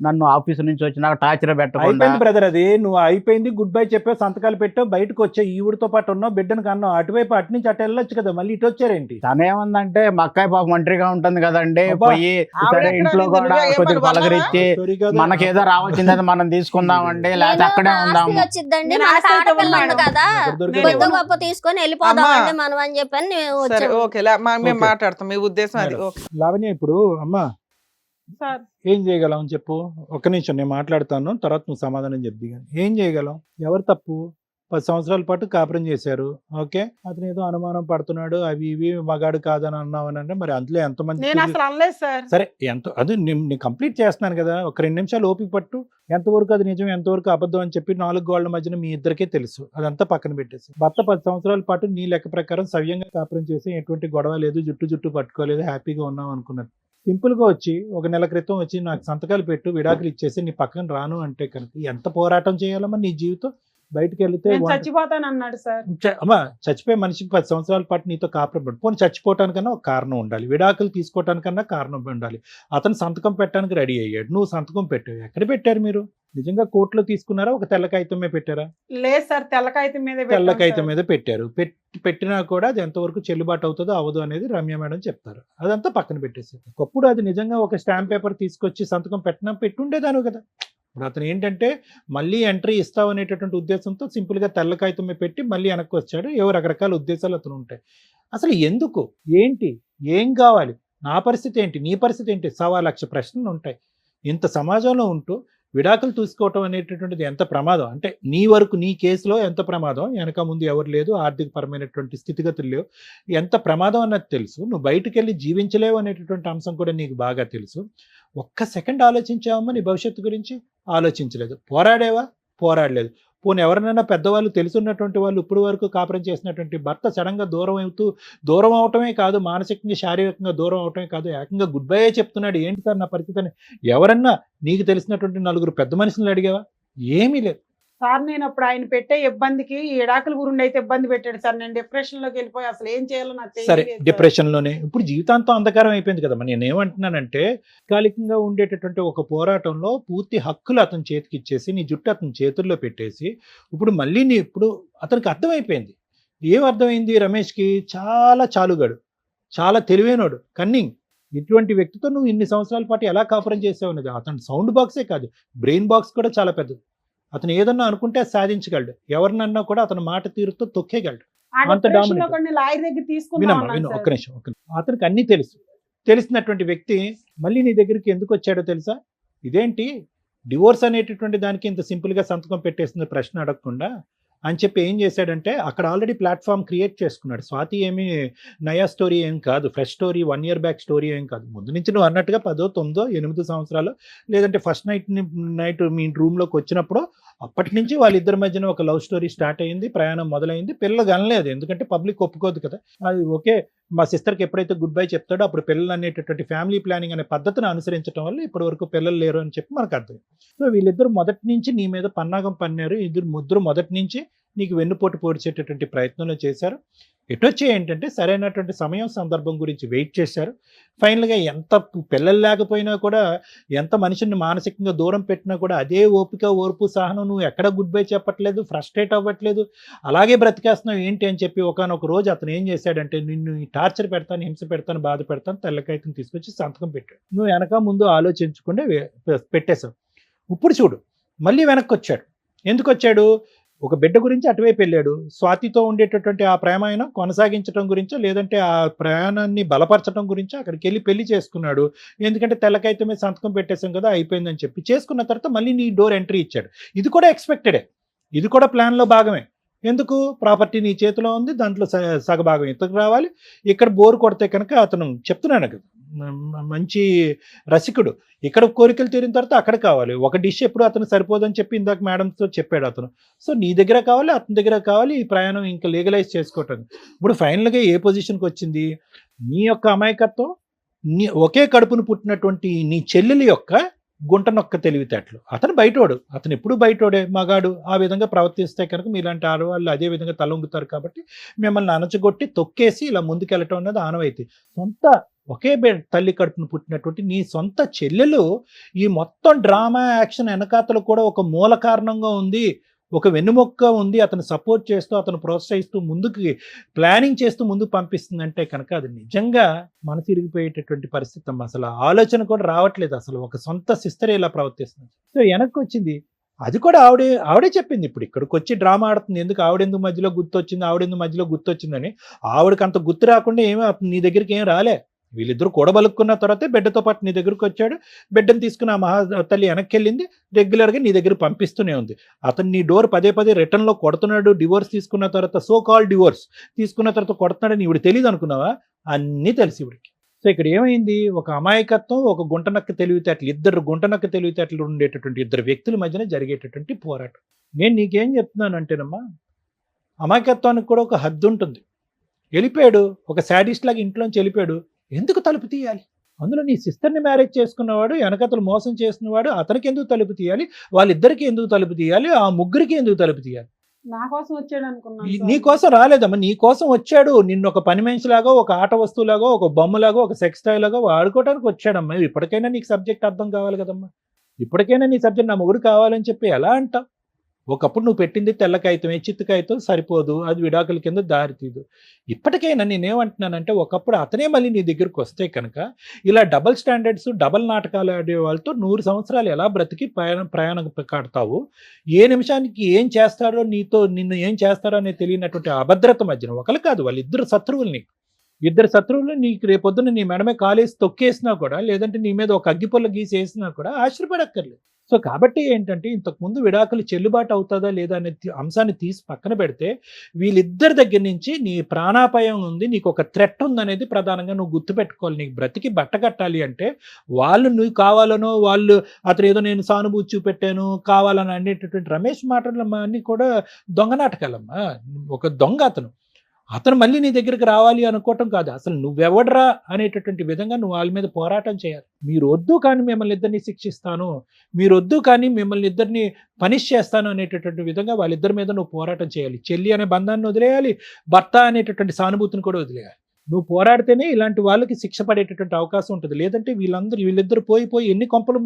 నన్ను ఆఫీస్ నుంచి వచ్చినాక టార్చర్ పెట్టకుండా. అయిపోయింది బ్రదర్, అది నువ్వు అయిపోయింది, గుడ్ బై చెప్పావు, సంతకాలు పెట్టావు, బయటకు వచ్చావు, ఈవిడితో పాటు ఉన్నావు, బిడ్డను కన్నావు, అటువైపు అటు నుంచి అటు వెళ్ళొచ్చు కదా, మళ్ళీ ఇటు వచ్చారేంటి? తనేమందంటే మా అక్కాయి పాప ఒంటరిగా ఉంటుంది కదండి, అబ్బా. పోయి ఆవిడ సరే ఎక్కడ ఇంట్లో ఉంది? కూడా నువ్వే ఏం కొద్దిగా పని పలకరించి Sorry కదా. మనకేదో రావాల్సింది మనం తీసుకుందామండి, లేకపోతే నేను అక్కడే నా ఆస్తి ఉందాము. వచ్చిద్దండి. నేను మనకు ఆస్తి ఆడపిల్ల ఉంది ఇవ్వను కదా, ఎక్కడ దొరికాడు? కొద్ది గొప్ప తీసుకొని వెళ్ళిపోదామండి మనం అని చెప్పని మేము సరే వచ్చాము. ఓకే, మేము ఓకే. మాట్లాడతాం. మీ ఉద్దేశం అది. మేడం. ఓకే. లావణ్య ఇప్పుడు అమ్మా సార్ ఏం చేయగలం చెప్పు. ఒక్క నిమిషం నేను మాట్లాడతాను, తర్వాత నువ్వు సమాధానం చెప్ది. కానీ ఏం చేయగలం? ఎవరు తప్పు? 10 సంవత్సరాల పాటు కాపురం చేశారు, ఓకే, అతను ఏదో అనుమానం పడుతున్నాడు, అవి ఇవి మగాడు కాదని అన్నావు అని అంటే, మరి అందులో ఎంతమంది నేను అసలు అనలేదు సార్. సరే అది నేను కంప్లీట్ చేస్తున్నాను కదా, ఒక 2 నిమిషాలు ఓపిక పట్టు. ఎంతవరకు అది నిజం, ఎంతవరకు అబద్ధం అని చెప్పి 4 గోళ్ల మధ్యన మీ ఇద్దరికే తెలుసు. అదంతా పక్కన పెట్టేసి, భర్త 10 సంవత్సరాల పాటు నీ లెక్క ప్రకారం సవ్యంగా కాపురం చేసి ఎటువంటి గొడవ లేదు, జుట్టు పట్టుకోలేదు, హ్యాపీగా ఉన్నాం అనుకున్నాను. సింపుల్గా వచ్చి 1 నెల క్రితం వచ్చి నాకు సంతకాలు పెట్టు, విడాకులు ఇచ్చేసి నీ పక్కన రాను అంటే కనుక ఎంత పోరాటం చేయాలమ్మా నీ జీవితం? బయటకు వెళ్తే నేను చచ్చిపోతాను అన్నాడు సార్. అమ్మా చచ్చిపోయే మనిషికి 10 సంవత్సరాల పాటు నీతో కాపురం పడు, పోనీ చచ్చిపోవటానికన్నా ఒక కారణం ఉండాలి, విడాకులు తీసుకోవటానికన్నా కారణం ఉండాలి. అతను సంతకం పెట్టడానికి రెడీ అయ్యాడు, నువ్వు సంతకం పెట్టావు. ఎక్కడ పెట్టారు మీరు? నిజంగా కోర్టులో తీసుకున్నారా, ఒక తెల్ల కాగితమే పెట్టారా? లేదు సార్, తెల్ల కాగితం మీద తెల్ల కాగితం మీద పెట్టారు. పెట్టినా కూడా అది ఎంతవరకు చెల్లుబాటు అవుతుందో అవ్వదు అనేది రమ్య మేడం చెప్తారు. అదంతా పక్కన పెట్టేసి ఒకప్పుడు అది నిజంగా ఒక స్టాంప్ పేపర్ తీసుకొచ్చి సంతకం పెట్టుండేదాను కదా. ఇప్పుడు అతను ఏంటంటే మళ్ళీ ఎంట్రీ ఇస్తావు అనేటటువంటి ఉద్దేశంతో సింపుల్గా తెల్ల కాగితం మీద పెట్టి మళ్ళీ వెనక్కి వచ్చాడు. ఏవో రకరకాల ఉద్దేశాలు అతను ఉంటాయి. అసలు ఎందుకు, ఏంటి, ఏం కావాలి, నా పరిస్థితి ఏంటి, నీ పరిస్థితి ఏంటి, 1,00,000 ప్రశ్నలు ఉంటాయి. ఇంత సమాజంలో ఉంటూ విడాకులు తీసుకోవటం అనేటటువంటిది ఎంత ప్రమాదం అంటే నీ వరకు నీ కేసులో ఎంత ప్రమాదం, వెనక ముందు ఎవరు లేదు, ఆర్థికపరమైనటువంటి స్థితిగతులు లేవు, ఎంత ప్రమాదం అన్నది తెలుసు. నువ్వు బయటకు వెళ్ళి జీవించలేవు అనేటటువంటి అంశం కూడా నీకు బాగా తెలుసు. ఒక్క సెకండ్ ఆలోచించావమ్మా నీ భవిష్యత్తు గురించి? ఆలోచించలేదు. పోరాడేవా? పోరాడలేదు. పోనీ ఎవరినైనా పెద్దవాళ్ళు తెలుసున్నటువంటి వాళ్ళు ఇప్పుడు వరకు కాపురం చేసినటువంటి భర్త సడన్గా దూరం అవటమే కాదు, మానసికంగా శారీరకంగా దూరం అవటమే కాదు, ఏకంగా గుడ్ బై చెప్తున్నాడు. ఏంటి సార్ నా పరిస్థితి అని ఎవరన్నా నీకు తెలిసినటువంటి 4 పెద్ద మనుషులను అడిగావా? ఏమీ లేదు సార్. నేను అప్పుడు ఆయన పెట్టే ఇబ్బందికి ఎడాకుల గురుండి అయితే ఇబ్బంది పెట్టాడు సార్. నేను డిప్రెషన్ లోకి వెళ్ళిపోయి అసలు ఏం చేయాలో నాకు సరే, తెలియలేదు సార్. డిప్రెషన్లోనే ఇప్పుడు జీవితాంతం అంధకారం అయిపోయింది కదమ్మా. నేను ఏమంటున్నానంటే తాత్కాలికంగా ఉండేటటువంటి ఒక పోరాటంలో పూర్తి హక్కులు అతని చేతికి ఇచ్చేసి నీ జుట్టు అతని చేతుల్లో పెట్టేసి ఇప్పుడు మళ్ళీ ఇప్పుడు అతనికి అర్థమైపోయింది. ఏం అర్థమైంది? రమేష్కి చాలా చాలుగాడు, చాలా తెలివైనోడు, కన్నింగ్. ఇటువంటి వ్యక్తితో నువ్వు ఇన్ని సంవత్సరాల పాటు ఎలా కాపురం చేసావు అనేది. అతని సౌండ్ బాక్సే కాదు, బ్రెయిన్ బాక్స్ కూడా చాలా పెద్దది. అతను ఏదన్నా అనుకుంటే సాధించగలడు, ఎవరినన్నా కూడా అతని మాట తీరుతో తొక్కేయగలడు. ఆ అంత డిప్రెషన్ లో dominant. కొన్ని లాయర్ దగ్గర తీసుకున్నాం వినమ్మా, అన్నాను విను, సార్. ఒక్క నిమిషం. అతనికి అన్నీ తెలిసినటువంటి వ్యక్తి మళ్ళీ నీ దగ్గరికి ఎందుకు వచ్చాడో తెలుసా? ఇదేంటి డివోర్స్ అనేటటువంటి దానికి ఇంత సింపుల్గా సంతకం పెట్టేస్తుంది ప్రశ్న అడగకుండా అని చెప్పి ఏం చేశాడంటే అక్కడ ఆల్రెడీ ప్లాట్ఫామ్ క్రియేట్ చేసుకున్నాడు. స్వాతి ఏమి నయా స్టోరీ ఏం కాదు, fresh story, 1 year back story ఏం కాదు. ముందు నుంచి నువ్వు అన్నట్టుగా 10, 9, 8 సంవత్సరాలు లేదంటే ఫస్ట్ నైట్ మీ రూమ్లోకి వచ్చినప్పుడు అప్పటి నుంచి వాళ్ళిద్దరి మధ్యన ఒక లవ్ స్టోరీ స్టార్ట్ అయ్యింది, ప్రయాణం మొదలైంది. పిల్లలు కనలేదు, ఎందుకంటే పబ్లిక్ ఒప్పుకోదు కదా. అది ఓకే, మా సిస్టర్కి ఎప్పుడైతే గుడ్ బై చెప్తాడో అప్పుడు పిల్లలు అనేటటువంటి ఫ్యామిలీ ప్లానింగ్ అనే పద్ధతిని అనుసరించడం వల్ల ఇప్పటి వరకు పిల్లలు లేరు అని చెప్పి మనకు అర్థం. సో వీళ్ళిద్దరు మొదటి నుంచి నీ మీద పన్నాగం పన్నారు. ముగ్గురు మొదటి నుంచి నీకు వెన్నుపోటు పొడిచేటటువంటి ప్రయత్నంలో చేశారు. ఎటొచ్చి ఏంటంటే సరైనటువంటి సమయం సందర్భం గురించి వెయిట్ చేశారు. ఫైనల్గా ఎంత పిల్లలు లేకపోయినా కూడా, ఎంత మనిషిని మానసికంగా దూరం పెట్టినా కూడా అదే ఓపిక, ఓర్పు, సహనం. నువ్వు ఎక్కడ గుడ్ బై చెప్పట్లేదు, ఫ్రస్ట్రేట్ అవ్వట్లేదు, అలాగే బ్రతికేస్తున్నావు ఏంటి అని చెప్పి ఒకానొక రోజు అతను ఏం చేశాడంటే నిన్ను టార్చర్ పెడతాను, హింస పెడతాను, బాధ పెడతాను, తెల్లకాయతం తీసుకొచ్చి సంతకం పెట్టాడు. నువ్వు వెనక ముందు ఆలోచించకుండా పెట్టేశావు. ఇప్పుడు చూడు మళ్ళీ వెనక్కి వచ్చాడు. ఎందుకు వచ్చాడు? ఒక బిడ్డ గురించి అటువైపు వెళ్ళాడు. స్వాతితో ఉండేటటువంటి ఆ ప్రేమాయణం కొనసాగించడం గురించో లేదంటే ఆ ప్రయాణాన్ని బలపరచడం గురించో అక్కడికి వెళ్ళి పెళ్లి చేసుకున్నాడు. ఎందుకంటే తెల్లకైతే మీద సంతకం పెట్టేశాం కదా అయిపోయిందని చెప్పి చేసుకున్న తర్వాత మళ్ళీ నీ డోర్ ఎంట్రీ ఇచ్చాడు. ఇది కూడా ఎక్స్పెక్టెడే, ఇది కూడా ప్లాన్లో భాగమే. ఎందుకు? ప్రాపర్టీ నీ చేతిలో ఉంది, దాంట్లో సగభాగం ఇతకు రావాలి. ఇక్కడ బోర్ కొడితే కనుక అతను చెప్తున్నాను కదా, మంచి రసికుడు, ఇక్కడ కోరికలు తీరిన తర్వాత అక్కడ కావాలి. ఒక డిష్ ఎప్పుడు అతను సరిపోదని చెప్పి ఇందాక మేడంతో చెప్పాడు అతను. సో నీ దగ్గర కావాలి, అతని దగ్గర కావాలి, ఈ ప్రయాణం ఇంకా లీగలైజ్ చేసుకోవటం. ఇప్పుడు ఫైనల్గా ఏ పొజిషన్కి వచ్చింది? నీ యొక్క అమాయకత్వం, నీ ఒకే కడుపును పుట్టినటువంటి నీ చెల్లెలి యొక్క గుంటనొక్క తెలివితేటలు. అతను బయటోడు, అతను ఎప్పుడు బయటోడే, మగాడు. ఆ విధంగా ప్రవర్తిస్తే కనుక మీలాంటి ఆడవాళ్ళు అదే విధంగా తలొంగుతారు. కాబట్టి మిమ్మల్ని అణచగొట్టి తొక్కేసి ఇలా ముందుకెళ్ళటం అన్నది ఆనవాయితీ. సొంత ఒకే తల్లి కడుపును పుట్టినటువంటి నీ సొంత చెల్లెలు ఈ మొత్తం డ్రామా యాక్షన్ వెనకాతలు కూడా ఒక మూల కారణంగా ఉంది, ఒక వెన్నుమొక్క ఉంది, అతను సపోర్ట్ చేస్తూ, అతను ప్రోత్సహిస్తూ, ముందుకు ప్లానింగ్ చేస్తూ ముందుకు పంపిస్తుందంటే కనుక అది నిజంగా మనసు ఇరిగిపోయేటటువంటి పరిస్థితి అమ్మ. అసలు ఆలోచన కూడా రావట్లేదు. అసలు ఒక సొంత సిస్టర్ ఇలా ప్రవర్తిస్తుంది. సో వెనక్కి వచ్చింది, అది కూడా ఆవిడే చెప్పింది. ఇప్పుడు ఇక్కడికి వచ్చి డ్రామా ఆడుతుంది. ఎందుకు? ఆవిడెందుకు మధ్యలో గుర్తొచ్చిందని. ఆవిడకి అంత గుర్తు రాకుండా ఏమీ నీ దగ్గరికి ఏం రాలే. వీళ్ళిద్దరూ కూడబలుక్కున్న తర్వాతే బిడ్డతో పాటు నీ దగ్గరకు వచ్చాడు. బిడ్డను తీసుకుని ఆ మహా తల్లి వెనక్కి వెళ్ళింది, రెగ్యులర్గా నీ దగ్గర పంపిస్తూనే ఉంది. అతను నీ డోర్ పదే రిటర్న్లో కొడుతున్నాడు. డివోర్స్ తీసుకున్న తర్వాత, సో కాల్ డివోర్స్ తీసుకున్న తర్వాత కొడుతున్నాడని ఇవిడు తెలియదు అనుకున్నావా? అన్నీ తెలిసి ఇవిడికి. సో ఇక్కడ ఏమైంది? ఒక అమాయకత్వం, ఒక గుంటనక్క తెలివితేటలు, ఇద్దరు గుంటనక్క తెలివితేటలు ఉండేటటువంటి ఇద్దరు వ్యక్తుల మధ్యన జరిగేటటువంటి పోరాటం. నేను నీకేం చెప్తున్నానంటేనమ్మా, అమాయకత్వానికి కూడా ఒక హద్దు ఉంటుంది. వెళ్ళిపోయాడు, ఒక శాడిస్ట్ లాగా ఇంట్లోంచి వెళ్ళిపోయాడు. ఎందుకు తలుపు తీయాలి? అందులో నీ సిస్టర్ని మ్యారేజ్ చేసుకున్నవాడు, వెనకతలు మోసం చేసినవాడు, అతనికి ఎందుకు తలుపు తీయాలి? వాళ్ళిద్దరికి ఎందుకు తలుపు తీయాలి? ఆ ముగ్గురికి ఎందుకు తలుపు తీయాలి? నా కోసం వచ్చాడు అనుకున్నాను సార్. నీ కోసం రాలేదమ్మా, నీ కోసం వచ్చాడు. నిన్ను ఒక పని మనిషిలాగా, ఒక ఆట వస్తువులాగా, ఒక బొమ్మలాగా, ఒక సెక్స్ టాయ్ లాగా వాడుకోవడానికి వచ్చాడమ్మా. ఇప్పటికైనా నీకు సబ్జెక్ట్ అర్థం కావాలి కదమ్మా. ఇప్పటికైనా నీ సబ్జెక్ట్ నా మొగుడు కావాలని చెప్పి ఎలా అంటావు? ఒకప్పుడు నువ్వు పెట్టింది తెల్ల కాగితమే, చిత్తు కాగితం సరిపోదు, అది విడాకుల కింద దారి తీదు. ఇప్పటికైనా నేనేమంటున్నానంటే, ఒకప్పుడు అతనే మళ్ళీ నీ దగ్గరికి వస్తే కనుక ఇలా డబల్ స్టాండర్డ్స్, డబల్ నాటకాలు ఆడే వాళ్ళతో 100 సంవత్సరాలు ఎలా బ్రతికి ప్రయాణం కాడతావు? ఏ నిమిషానికి ఏం చేస్తారో, నిన్ను ఏం చేస్తారో అనేది తెలియనటువంటి అభద్రత మధ్యన ఒకరు కాదు, వాళ్ళిద్దరు శత్రువులు నీకు. ఇద్దరు శత్రువులు నీకు రేపొద్దున నీ మెడమే కాలేసి తొక్కేసినా కూడా, లేదంటే నీ మీద ఒక అగ్గిపుల్ల గీసి వేసినా కూడా ఆశ్చర్యపడక్కర్లేదు. సో కాబట్టి ఏంటంటే, ఇంతకుముందు విడాకులు చెల్లుబాటు అవుతుందా లేదా అనే అంశాన్ని తీసి పక్కన పెడితే, వీళ్ళిద్దరి దగ్గర నుంచి నీ ప్రాణాపాయం ఉంది, నీకు ఒక థ్రెట్ ఉందనేది ప్రధానంగా నువ్వు గుర్తుపెట్టుకోవాలి. నీకు బ్రతికి బట్ట కట్టాలి అంటే, వాళ్ళు నువ్వు కావాలనో, అతను ఏదో నేను సానుభూతి చూపెట్టాను కావాలని అనేటటువంటి రమేష్ మాటలు అన్నీ కూడా దొంగ నాటకాలమ్మా. ఒక దొంగ అతను మళ్ళీ నీ దగ్గరికి రావాలి అనుకోవటం కాదు, అసలు నువ్వెవడరా అనేటటువంటి విధంగా నువ్వు వాళ్ళ మీద పోరాటం చేయాలి. మీరు వద్దు కానీ మిమ్మల్ని ఇద్దరిని శిక్షిస్తాను, మీరు వద్దు కానీ మిమ్మల్ని ఇద్దరిని పనిష్ చేస్తాను అనేటటువంటి విధంగా వాళ్ళిద్దరి మీద నువ్వు పోరాటం చేయాలి. చెల్లి అనే బంధాన్ని వదిలేయాలి, భర్త అనేటటువంటి సానుభూతిని కూడా వదిలేయాలి. నువ్వు పోరాడితేనే ఇలాంటి వాళ్ళకి శిక్ష పడేటటువంటి అవకాశం ఉంటుంది. లేదంటే వీళ్ళిద్దరు పోయి ఎన్ని కొంపలు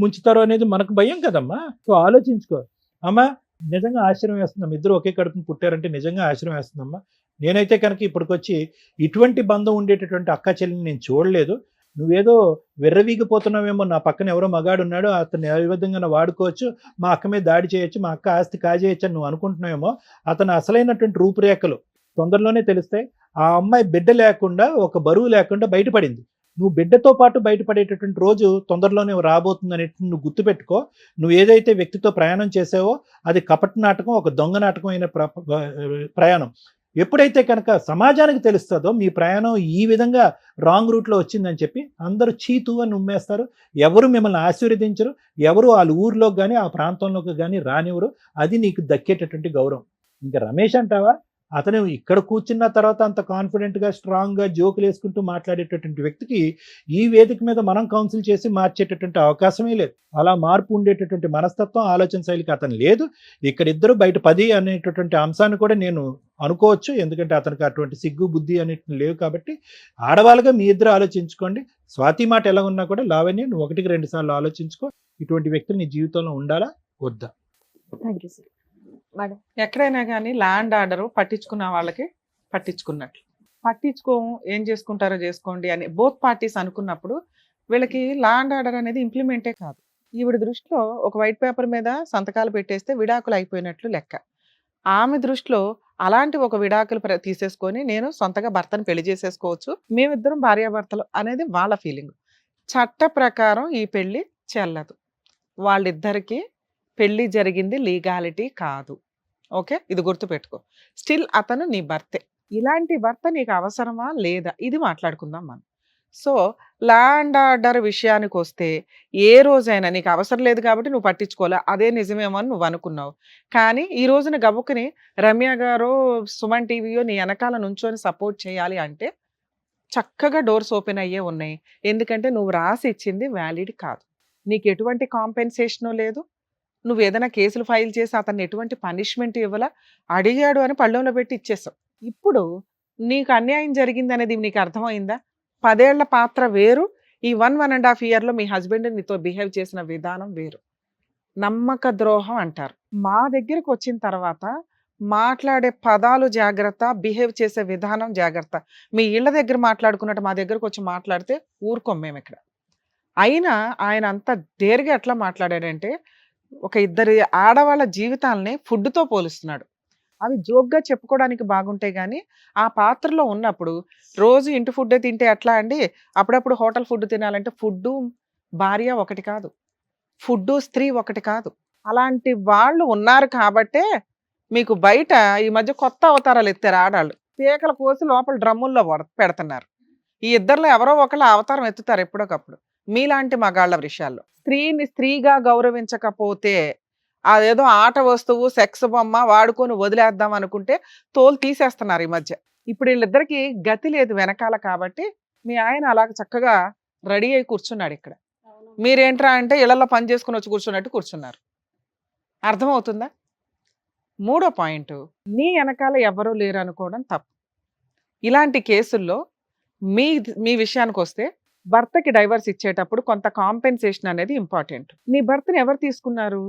ముంచుతారో అనేది మనకు భయం కదమ్మా. సో ఆలోచించుకో అమ్మా. నిజంగా ఆశ్చర్యం వేస్తుందమ్మా, ఇద్దరు ఒకే కడుపుని పుట్టారంటే నిజంగా ఆశ్చర్యం వేస్తుందమ్మా. నేనైతే కనుక ఇప్పటికొచ్చి ఇటువంటి బంధం ఉండేటటువంటి అక్క చెల్లిని నేను చూడలేదు. నువ్వేదో విర్రవీగిపోతున్నావేమో, నా పక్కన ఎవరో మగాడు ఉన్నాడు, అతను ఏ విధంగా వాడుకోవచ్చు, మా అక్క మీద దాడి చేయొచ్చు, మా అక్క ఆస్తి కాజేయచ్చు అని నువ్వు అనుకుంటున్నావేమో. అతను అసలైనటువంటి రూపురేఖలు తొందరలోనే తెలుస్తాయి. ఆ అమ్మాయి బిడ్డ లేకుండా, ఒక బరువు లేకుండా బయటపడింది. నువ్వు బిడ్డతో పాటు బయటపడేటటువంటి రోజు తొందరలోనే రాబోతుంది అనేటువంటి నువ్వు గుర్తుపెట్టుకో. నువ్వు ఏదైతే వ్యక్తితో ప్రయాణం చేసావో అది కపట నాటకం, ఒక దొంగ నాటకం అయిన ప్రయాణం. ఎప్పుడైతే కనుక సమాజానికి తెలుస్తుందో మీ ప్రయాణం ఈ విధంగా రాంగ్ రూట్లో వచ్చిందని చెప్పి అందరూ చీతు అని ఉమ్మేస్తారు. ఎవరు మిమ్మల్ని ఆశీర్వదించరు, ఎవరు వాళ్ళ ఊర్లోకి కానీ ఆ ప్రాంతంలోకి కానీ రానివ్వరు. అది నీకు దక్కేటటువంటి గౌరవం. ఇంకా రమేష్ అంటావా, అతను ఇక్కడ కూర్చున్న తర్వాత అంత కాన్ఫిడెంట్గా స్ట్రాంగ్గా జోకులు వేసుకుంటూ మాట్లాడేటటువంటి వ్యక్తికి ఈ వేదిక మీద మనం కౌన్సిల్ చేసి మార్చేటటువంటి అవకాశమే లేదు. అలా మార్పు ఉండేటటువంటి మనస్తత్వం, ఆలోచన శైలికి అతను లేదు. ఇక్కడ ఇద్దరు బయట 10 అనేటటువంటి అంశాన్ని కూడా నేను అనుకోవచ్చు. ఎందుకంటే అతనికి అటువంటి సిగ్గు బుద్ధి అనేటివి లేవు. కాబట్టి ఆడవాళ్ళగా మీ ఇద్దరు ఆలోచించుకోండి. స్వాతి మాట ఎలా ఉన్నా కూడా లావణ్య నువ్వు 1కి 2 సార్లు ఆలోచించుకో. ఇటువంటి వ్యక్తులు నీ జీవితంలో ఉండాలా వద్దా? Thank you sir. మేడం, ఎక్కడైనా కానీ ల్యాండ్ ఆర్డర్ పట్టించుకున్న వాళ్ళకి పట్టించుకున్నట్లు, పట్టించుకోము ఏం చేసుకుంటారో చేసుకోండి అని బోత్ పార్టీస్ అనుకున్నప్పుడు వీళ్ళకి ల్యాండ్ ఆర్డర్ అనేది ఇంప్లిమెంటే కాదు. ఈవిడ దృష్టిలో ఒక వైట్ పేపర్ మీద సంతకాలు పెట్టేస్తే విడాకులు అయిపోయినట్లు లెక్క. ఆమె దృష్టిలో అలాంటి ఒక విడాకులు తీసేసుకొని నేను సొంతగా భర్తను పెళ్లి చేసేసుకోవచ్చు, మేమిద్దరం భార్యాభర్తలు అనేది వాళ్ళ ఫీలింగ్. చట్ట ప్రకారం ఈ పెళ్లి చెల్లదు. వాళ్ళిద్దరికీ పెళ్లి జరిగింది లీగాలిటీ కాదు. ఓకే, ఇది గుర్తుపెట్టుకో. స్టిల్ అతను నీ భర్తే. ఇలాంటి భర్త నీకు అవసరమా లేదా ఇది మాట్లాడుకుందాం మనం. సో ల్యాండ్ ఆర్డర్ విషయానికి వస్తే ఏ రోజైనా నీకు అవసరం లేదు కాబట్టి నువ్వు పట్టించుకోలే, అదే నిజమేమో అని నువ్వు అనుకున్నావు. కానీ ఈ రోజున గబుక్కుని రమ్య గారో సుమన్ టీవీయో నీ వెనకాల నుంచొని సపోర్ట్ చేయాలి అంటే చక్కగా డోర్స్ ఓపెన్ అయ్యే ఉన్నాయి. ఎందుకంటే నువ్వు రాసి ఇచ్చింది వ్యాలిడ్ కాదు, నీకు ఎటువంటి కాంపెన్సేషను లేదు, నువ్వు ఏదైనా కేసులు ఫైల్ చేసి అతన్ని ఎటువంటి పనిష్మెంట్ ఇవ్వాలా, అడిగాడు అని పళ్ళెంలో పెట్టి ఇచ్చేసావు. ఇప్పుడు నీకు అన్యాయం జరిగింది అనేది నీకు అర్థమైందా? 10 ఏళ్ల పాత్ర వేరు, ఈ 1.5 ఇయర్లో మీ హస్బెండ్ నీతో బిహేవ్ చేసిన విధానం వేరు. నమ్మక ద్రోహం అంటారు. మా దగ్గరకు వచ్చిన తర్వాత మాట్లాడే పదాలు జాగ్రత్త, బిహేవ్ చేసే విధానం జాగ్రత్త. మీ ఇళ్ళ దగ్గర మాట్లాడుకున్నట్టు మా దగ్గరకు వచ్చి మాట్లాడితే ఊరుకోం మేము ఇక్కడ. అయినా ఆయన అంత డేర్గా ఎట్లా మాట్లాడాడంటే, ఒక ఇద్దరి ఆడవాళ్ళ జీవితాలని ఫుడ్తో పోలుస్తున్నాడు. అవి జోక్గా చెప్పుకోవడానికి బాగుంటాయి కానీ ఆ పాత్రలో ఉన్నప్పుడు రోజు ఇంటి ఫుడ్డే తింటే ఎట్లా అండి? అప్పుడప్పుడు హోటల్ ఫుడ్ తినాలంటే ఫుడ్డు భార్య ఒకటి కాదు, ఫుడ్డు స్త్రీ ఒకటి కాదు. అలాంటి వాళ్ళు ఉన్నారు కాబట్టే మీకు బయట ఈ మధ్య కొత్త అవతారాలు ఎత్తారు ఆడాళ్ళు. పీకల కోసి లోపల డ్రమ్ముల్లో పెడుతున్నారు. ఈ ఇద్దరిలో ఎవరో ఒకళ్ళు అవతారం ఎత్తుతారు ఎప్పుడోకప్పుడు మీలాంటి మగాళ్ళ విషయాల్లో. స్త్రీని స్త్రీగా గౌరవించకపోతే అదేదో ఆట వస్తువు, సెక్స్ బొమ్మ వాడుకొని వదిలేద్దాం అనుకుంటే తోలు తీసేస్తున్నారు ఈ మధ్య. ఇప్పుడు వీళ్ళిద్దరికి గతి లేదు వెనకాల కాబట్టి మీ ఆయన అలాగ చక్కగా రెడీ అయి కూర్చున్నాడు ఇక్కడ. మీరేంట్రా అంటే ఇళ్లలో పని చేసుకుని వచ్చి కూర్చున్నట్టు కూర్చున్నారు. అర్థమవుతుందా? మూడో పాయింట్, నీ వెనకాల ఎవరూ లేరు అనుకోవడం తప్పు. ఇలాంటి కేసుల్లో మీ మీ విషయానికి వస్తే భర్తకి డైవర్స్ ఇచ్చేటప్పుడు కొంత కాంపెన్సేషన్ అనేది ఇంపార్టెంట్. నీ భర్తని ఎవరు తీసుకున్నారు?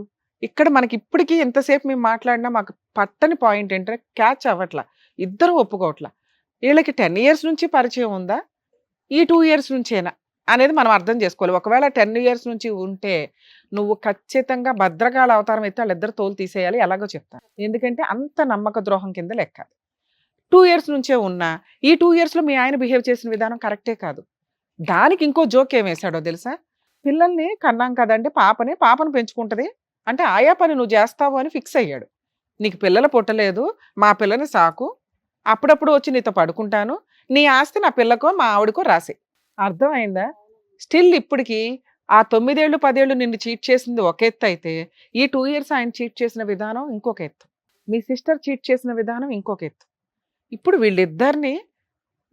ఇక్కడ మనకి ఇప్పటికీ ఎంతసేపు మేము మాట్లాడినా మాకు పట్టని పాయింట్ ఏంటంటే క్యాచ్ అవ్వట్లా, ఇద్దరు ఒప్పుకోవట్లా. వీళ్ళకి 10 years నుంచి పరిచయం ఉందా, ఈ 2 years నుంచేనా అనేది మనం అర్థం చేసుకోవాలి. ఒకవేళ 10 years నుంచి ఉంటే నువ్వు ఖచ్చితంగా భద్రకాళ అవతారం అయితే వాళ్ళిద్దరు తోలు తీసేయాలి, ఎలాగో చెప్తాను. ఎందుకంటే అంత నమ్మక ద్రోహం కింద లెక్క. 2 years నుంచే ఉన్నా ఈ 2 yearsలో మీ ఆయన బిహేవ్ చేసిన విధానం కరెక్టే కాదు. దానికి ఇంకో జోక్ ఏం వేశాడో తెలుసా? పిల్లల్ని కన్నాం కదండి, పాపను పెంచుకుంటది అంటే ఆయా పని నువ్వు చేస్తావు అని ఫిక్స్ అయ్యాడు. నీకు పిల్లలు పుట్టలేదు, మా పిల్లని సాకు, అప్పుడప్పుడు వచ్చి నీతో పడుకుంటాను, నీ ఆస్తి నా పిల్లకో మా ఆవిడకో రాసి. అర్థమైందా? స్టిల్ ఇప్పటికి ఆ 9 ఏళ్ళు 10 ఏళ్ళు నిన్ను చీట్ చేసింది ఒక ఎత్తు అయితే, ఈ 2 years ఆయన చీట్ చేసిన విధానం ఇంకొక ఎత్తు, మీ సిస్టర్ చీట్ చేసిన విధానం ఇంకొక ఎత్తు. ఇప్పుడు వీళ్ళిద్దరిని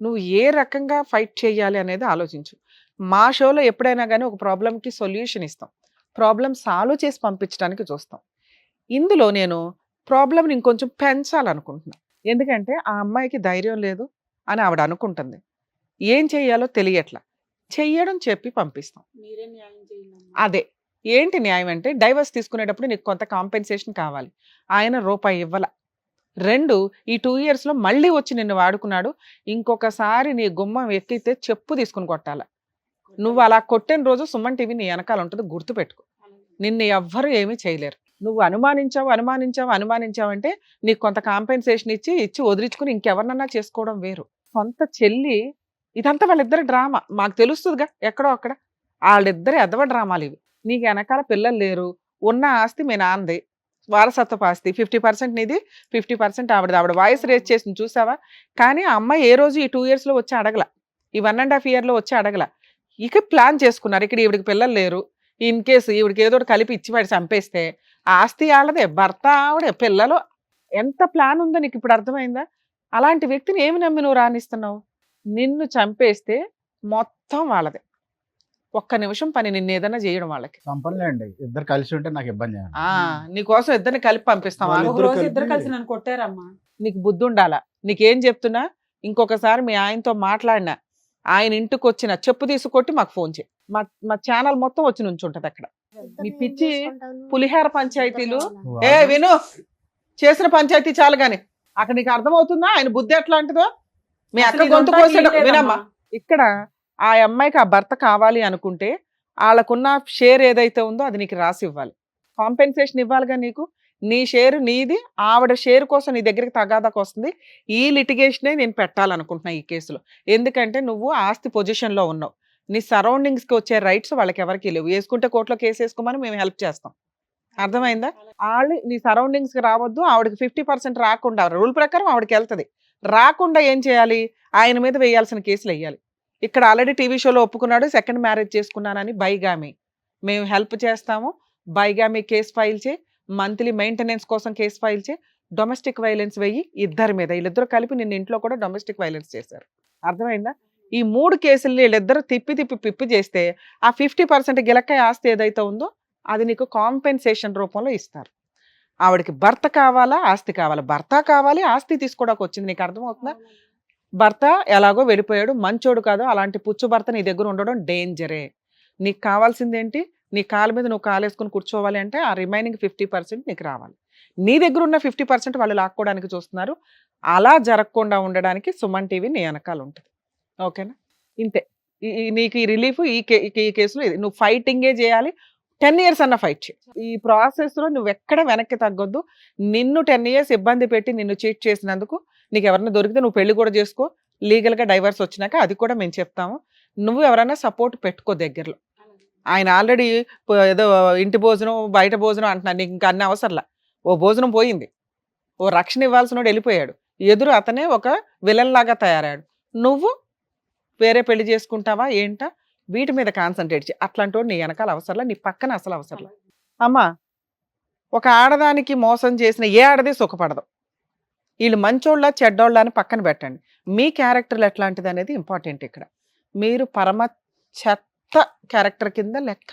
నువ్వు ఏ రకంగా ఫైట్ చేయాలి అనేది ఆలోచించు. మా షోలో ఎప్పుడైనా కానీ ఒక ప్రాబ్లంకి సొల్యూషన్ ఇస్తాం, ప్రాబ్లం సాల్వ్ చేసి పంపించడానికి చూస్తాం. ఇందులో నేను ప్రాబ్లంని ఇంకొంచెం పెంచాలనుకుంటున్నాను. ఎందుకంటే ఆ అమ్మాయికి ధైర్యం లేదు అని ఆవిడ అనుకుంటుంది, ఏం చెయ్యాలో తెలియట్లా, చెయ్యడం చెప్పి పంపిస్తాం. అదే ఏంటి న్యాయం అంటే, డైవర్స్ తీసుకునేటప్పుడు నీకు కొంత కాంపెన్సేషన్ కావాలి, ఆయన రూపాయి ఇవ్వాల. 2, ఈ 2 yearsలో మళ్ళీ వచ్చి నిన్ను వాడుకున్నాడు, ఇంకొకసారి నీ గుమ్మం ఎక్కితే చెప్పు తీసుకుని కొట్టాల. నువ్వు అలా కొట్టిన రోజు సుమన్ టీవీ నీ వెనకాల ఉంటుంది, గుర్తుపెట్టుకో. నిన్ను ఎవ్వరు ఏమీ చేయలేరు. నువ్వు అనుమానించావు అంటే నీకు కొంత కాంపెన్సేషన్ ఇచ్చి వదిలించుకుని ఇంకెవరినన్నా చేసుకోవడం వేరు. సొంత చెల్లి, ఇదంతా వాళ్ళిద్దరు డ్రామా మాకు తెలుస్తుందిగా ఎక్కడో అక్కడ. వాళ్ళిద్దరు ఎదవ డ్రామాలు ఇవి. నీకు వెనకాల పిల్లలు లేరు, ఉన్న ఆస్తి మీ నాన్నది, వారసత్వపు ఆస్తి 50% నీది, 50% ఆవిడ వాయిస్ రేజ్ చేసింది చూసావా. కానీ ఆ అమ్మాయి ఏ రోజు ఈ 2 yearsలో వచ్చి అడగల, ఈ 1.5 yearలో వచ్చి అడగల. ఇక ప్లాన్ చేసుకున్నారు, ఇక్కడ ఈవిడికి పిల్లలు లేరు, ఇన్ కేసు ఈవిడికి ఏదో కలిపి ఇచ్చి వాడి చంపేస్తే ఆస్తి వాళ్ళదే, భర్త ఆవిడే, పిల్లలు. ఎంత ప్లాన్ ఉందో నీకు ఇప్పుడు అర్థమైందా? అలాంటి వ్యక్తిని ఏమి నమ్మి నువ్వు రాణిస్తున్నావు? నిన్ను చంపేస్తే మొత్తం వాళ్ళదే. ఒక్క నిమిషం పని నిన్ను ఏదైనా చేయడం వాళ్ళకి. సంపన్లేండి, ఇద్దరు కలిసి ఉంటే నాకు ఇబ్బంది ఏమీ లేదు. నీకోసం ఇద్దరిని కలిపి పంపిస్తాం. ఒక రోజు ఇద్దరు కలిసి నన్ను కొట్టారమ్మా. నీకు బుద్ధి ఉండాలా. నీకేం చెప్తున్నా, ఇంకొకసారి మీ ఆయనతో మాట్లాడినా, ఆయన ఇంటికి వచ్చిన చెప్పు తీసుకొట్టి మాకు ఫోన్ చేయి. మా ఛానల్ మొత్తం వచ్చి నుంచి ఉంటది అక్కడ. మీ పిచ్చి పులిహార పంచాయతీలు విను, చేసిన పంచాయతీ చాలు గాని అక్కడ నీకు అర్థమవుతుందా ఆయన బుద్ధి ఎట్లాంటిదో? మీ అక్క గొంతు కోసాడు వినమ్మా. ఇక్కడ ఆ అమ్మాయికి ఆ భర్త కావాలి అనుకుంటే వాళ్ళకున్న షేర్ ఏదైతే ఉందో అది నీకు రాసి ఇవ్వాలి, కాంపెన్సేషన్ ఇవ్వాలిగా. నీకు నీ షేర్ నీది, ఆవిడ షేర్ కోసం నీ దగ్గరికి తగాదాకు వస్తుంది. ఈ లిటిగేషనే నేను పెట్టాలనుకుంటున్నా ఈ కేసులో. ఎందుకంటే నువ్వు ఆస్తి పొజిషన్లో ఉన్నావు, నీ సరౌండింగ్స్కి వచ్చే రైట్స్ వాళ్ళకి ఎవరికి లేవు. వేసుకుంటే కోర్టులో కేసు వేసుకోమని మేము హెల్ప్ చేస్తాం. అర్థమైందా? వాళ్ళు నీ సరౌండింగ్స్కి రావద్దు, ఆవిడకి 50% రాకుండా, రూల్ ప్రకారం ఆవిడకి వెళ్తుంది, రాకుండా ఏం చేయాలి? ఆయన మీద వేయాల్సిన కేసులు వేయాలి. ఇక్కడ ఆల్రెడీ టీవీ షోలో ఒప్పుకున్నాడు, సెకండ్ మ్యారేజ్ చేసుకున్నానని. బైగామి మేము హెల్ప్ చేస్తాము, బైగామి కేసు ఫైల్ చేయి, మంత్లీ మెయింటెనెన్స్ కోసం కేసు ఫైల్ చేయి, డొమెస్టిక్ వైలెన్స్ వెయ్యి ఇద్దరి మీద. వీళ్ళిద్దరు కలిపి నిన్న ఇంట్లో కూడా డొమెస్టిక్ వైలెన్స్ చేశారు. అర్థమైందా? ఈ 3 కేసులు వీళ్ళిద్దరు తిప్పి చేస్తే ఆ 50% గిలక్కాయ ఆస్తి ఏదైతే ఉందో అది నీకు కాంపెన్సేషన్ రూపంలో ఇస్తారు. ఆవిడకి భర్త కావాలా, ఆస్తి కావాలా? భర్త కావాలి, ఆస్తి తీసుకోవడానికి వచ్చింది. నీకు అర్థమవుతుందా? భర్త ఎలాగో వెళ్ళిపోయాడు, మంచోడు కాదు, అలాంటి పుచ్చు భర్త నీ దగ్గర ఉండడం డేంజరే. నీకు కావాల్సింది ఏంటి? నీ కాళ్ళ మీద నువ్వు కాలేసుకుని కూర్చోవాలి అంటే ఆ రిమైనింగ్ 50% నీకు రావాలి. నీ దగ్గర ఉన్న 50% వాళ్ళు లాక్కోవడానికి చూస్తున్నారు. అలా జరగకుండా ఉండడానికి సుమన్ టీవీ నీ వెనకాల ఉంటుంది. ఓకేనా? ఇంతే. నీకు ఈ రిలీఫ్ ఈ కేసులో ఇది. నువ్వు ఫైటింగే చేయాలి, 10 years అన్న ఫైట్ చేయి. ఈ ప్రాసెస్లో నువ్వు ఎక్కడ వెనక్కి తగ్గొద్దు. నిన్ను 10 years ఇబ్బంది పెట్టి నిన్ను చీట్ చేసినందుకు నీకు ఎవరైనా దొరికితే నువ్వు పెళ్లి కూడా చేసుకో, లీగల్గా డైవర్స్ వచ్చినాక అది కూడా మేము చెప్తాము. నువ్వు ఎవరైనా సపోర్ట్ పెట్టుకో దగ్గరలో. ఆయన ఆల్రెడీ ఏదో ఇంటి భోజనం బయట భోజనం అంటున్నాను, నీకు ఇంకా అన్ని అవసరంలా. ఓ భోజనం పోయింది, ఓ రక్షణ ఇవ్వాల్సిన వెళ్ళిపోయాడు, ఎదురు అతనే ఒక విలన్ లాగా తయారాడు. నువ్వు వేరే పెళ్లి చేసుకుంటావా ఏంటా? వీటి మీద కాన్సన్ట్రేట్ చేయి. అట్లాంటి వాడు నీ వెనకాల అవసరంలా, నీ పక్కన అసలు అవసరంలా. అమ్మా, ఒక ఆడదానికి మోసం చేసిన ఏ ఆడది సుఖపడదు. వీళ్ళు మంచోళ్ళ చెడ్డోళ్ళ అని పక్కన పెట్టండి. మీ క్యారెక్టర్లు ఎట్లాంటిది అనేది ఇంపార్టెంట్. ఇక్కడ మీరు పరమ చెత్త క్యారెక్టర్ కింద లెక్క.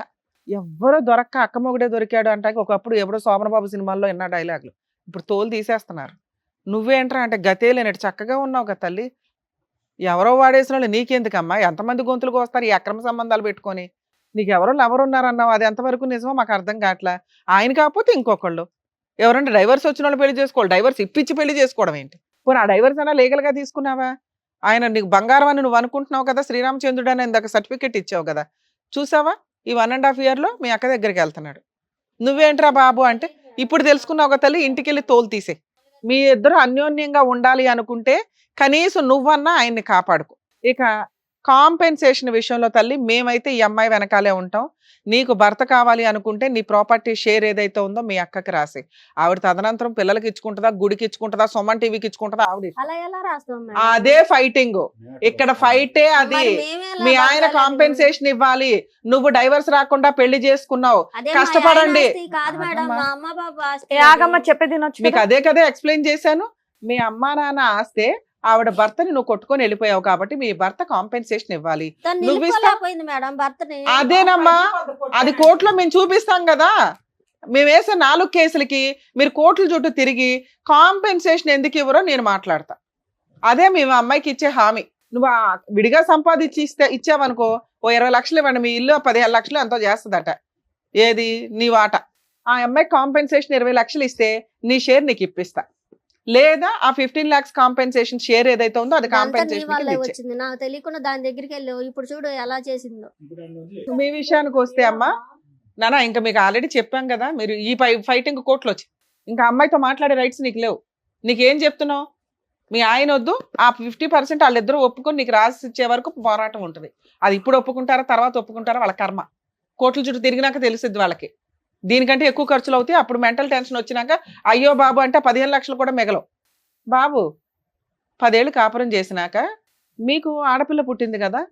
ఎవ్వరో దొరక్క అక్కమొగుడే దొరికాడు అంటే ఒకప్పుడు ఎవడో శోభనబాబు సినిమాల్లో ఎన్న డైలాగులు. ఇప్పుడు తోలు తీసేస్తున్నారు. నువ్వేంట్రా అంటే గతే లేనట్టు చక్కగా ఉన్నావు కదా తల్లి. ఎవరో వాడేసిన వాళ్ళు నీకెందుకమ్మా? ఎంతమంది గొంతులు కోస్తారు ఈ అక్రమ సంబంధాలు పెట్టుకొని? నీకు ఎవరో లవర్ ఉన్నారన్నావు, అది ఎంతవరకు నిజమో మాకు అర్థం కావట్లా. ఆయన కాకపోతే ఇంకొకళ్ళు ఎవరంటే డైవర్స్ వచ్చిన వాళ్ళు పెళ్లి చేసుకోవాలి, డైవర్స్ ఇప్పించి పెళ్లి చేసుకోవడం ఏంటి? పోనీ ఆ డైవర్స్ అయినా లీగల్గా తీసుకున్నావా? ఆయన నీకు బంగారం అని నువ్వు అనుకుంటున్నావు కదా, శ్రీరామచంద్రుడు అని ఇందాక సర్టిఫికెట్ ఇచ్చావు కదా, చూసావా? ఈ 1.5 yearలో మీ అక్క దగ్గరికి వెళ్తున్నాడు. నువ్వేంట్రా బాబు అంటే ఇప్పుడు తెలుసుకున్నావు కదా తల్లి, ఇంటికి వెళ్ళి తోలు తీసే. మీ ఇద్దరు అన్యోన్యంగా ఉండాలి అనుకుంటే కనీసం నువ్వన్నా ఆయన్ని కాపాడుకో. ఇక కాంపెన్సేషన్ విషయంలో తల్లి మేమైతే ఈ అమ్మాయి వెనకాలే ఉంటాం. నీకు భర్త కావాలి అనుకుంటే నీ ప్రాపర్టీ షేర్ ఏదైతే ఉందో మీ అక్కకి రాసి, ఆవిడ తదనంతరం పిల్లలకి ఇచ్చుకుంటుందా, గుడికి ఇచ్చుకుంటుందా, సుమన్ టీవీకి ఇచ్చుకుంటుందా, ఆవిడ అలా ఎలా రాస్తాం మేడం? అదే ఫైటింగ్. ఇక్కడ ఫైటే అది. మరి మేమే ఎలా మీ ఆయన బతకాలి? కాంపెన్సేషన్ ఇవ్వాలి. నువ్వు డైవర్స్ రాకుండా పెళ్లి చేసుకున్నావు, అదే మా కష్టపడండి. ఆయన ఆస్తి కాదు మేడం, మా అమ్మ బాబు ఆస్తి. ఏ ఆగమ్మ చెప్పేది వినొచ్చు మీకు కదా? అదే కదా ఎక్స్ప్లెయిన్ చేశాను. మీ అమ్మా నాన్న ఆస్తే ఆవిడ భర్తని నువ్వు కొట్టుకొని వెళ్ళిపోయావు కాబట్టి మీ భర్త కాంపెన్సేషన్ ఇవ్వాలి. తను నువ్వు ఇస్తా- నిలుపుకోలేకపోయింది మేడం భర్తని. అదేనమ్మా, అది కోర్టులో మేము చూపిస్తాం కదా. మేము వేసే 4 కేసులకి మీరు కోర్టుల చుట్టూ తిరిగి కాంపెన్సేషన్ ఎందుకు ఇవ్వరో నేను మాట్లాడతా. అదే మేము అమ్మాయికి ఇచ్చే హామీ. నువ్వు విడిగా సంపాదించి ఇచ్చావనుకో, ఓ 20 లక్షలు ఇవ్వండి, మీ ఇల్లు 15 లక్షలు ఎంతో చేస్తుందట. ఏది నీ వాట. ఆ అమ్మాయికి కాంపెన్సేషన్ 20 లక్షలు ఇస్తే నీ షేర్ నీకు ఇప్పిస్తా. లేదా ఆ 15 lakhs కాంపెన్సేషన్ షేర్ ఏదైతే ఉందో అది ఇదంతా నీ కాంపెన్సేషన్ వల్లే వచ్చింది, నాకు తెలియకుండా దాని దగ్గరికి వెళ్ళావు. ఇప్పుడు చూడు ఎలా చేసిందో. మీ విషయానికి వస్తే అమ్మా నానా, ఇంకా మీకు ఆల్రెడీ చెప్పాం కదా, మీరు ఈ ఫైటింగ్ కోర్టులో వచ్చి ఇంకా అమ్మాయితో మాట్లాడే రైట్స్ నీకు లేవు. నీకేం చెప్తున్నావు? మీ ఆయన వద్దు, ఆ 50% వాళ్ళిద్దరూ ఒప్పుకొని నీకు రాసి ఇచ్చే వరకు పోరాటం ఉంటుంది. అది ఇప్పుడు ఒప్పుకుంటారా తర్వాత ఒప్పుకుంటారా వాళ్ళ కర్మ. కోర్టుల చుట్టూ తిరిగినాక తెలిసిద్ది వాళ్ళకి. దీనికంటే ఎక్కువ ఖర్చులు అవుతాయి. అప్పుడు మెంటల్ టెన్షన్ వచ్చినాక అయ్యో బాబు అంటే 15 లక్షలు కూడా మిగలవు. బాబు 10 ఏళ్ళు కాపురం చేసినాక మీకు ఆడపిల్ల పుట్టింది కదా,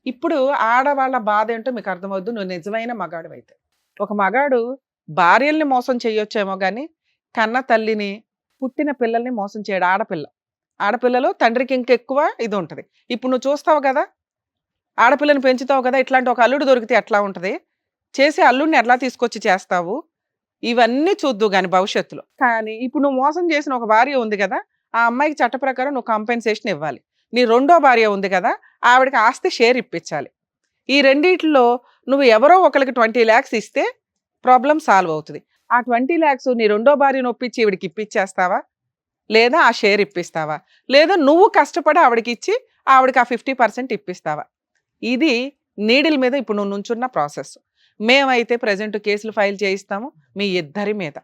ఇప్పుడు ఆడవాళ్ళ బాధ ఏంటో మీకు అర్థమవుద్దు. నువ్వు నిజమైన మగాడు అయితే. ఒక మగాడు భార్యల్ని మోసం చేయొచ్చేమో కానీ కన్న తల్లిని, పుట్టిన పిల్లల్ని మోసం చేయడు. ఆడపిల్లలు తండ్రికి ఇంకెక్కువ ఇది ఉంటుంది. ఇప్పుడు నువ్వు చూస్తావు కదా, ఆడపిల్లని పెంచుతావు కదా, ఇట్లాంటి ఒక అల్లుడు దొరికితే ఎట్లా ఉంటుంది, చేసే అల్లుడిని ఎట్లా తీసుకొచ్చి చేస్తావు, ఇవన్నీ చూద్దు కానీ భవిష్యత్తులో. కానీ ఇప్పుడు నువ్వు మోసం చేసిన ఒక భార్య ఉంది కదా, ఆ అమ్మాయికి చట్ట ప్రకారం నువ్వు కాంపెన్సేషన్ ఇవ్వాలి. నీ రెండో భార్య ఉంది కదా, ఆవిడకి ఆస్తి షేర్ ఇప్పించాలి. ఈ రెండిట్లో నువ్వు ఎవరో ఒకరికి 20 lakhs ఇస్తే ప్రాబ్లం సాల్వ్ అవుతుంది. ఆ 20 lakhs నీ రెండో భార్యను ఒప్పించి ఈవిడికి ఇప్పించేస్తావా, లేదా ఆ షేర్ ఇప్పిస్తావా, లేదా నువ్వు కష్టపడి ఆవిడకి ఇచ్చి ఆవిడకి ఆ 50% ఇప్పిస్తావా? ఇది నీడిల్ మీద ఇప్పుడు నువ్వు నుంచున్న ప్రాసెస్. మేమైతే ప్రజెంట్ కేసులు ఫైల్ చేయిస్తాము మీ ఇద్దరి మీద.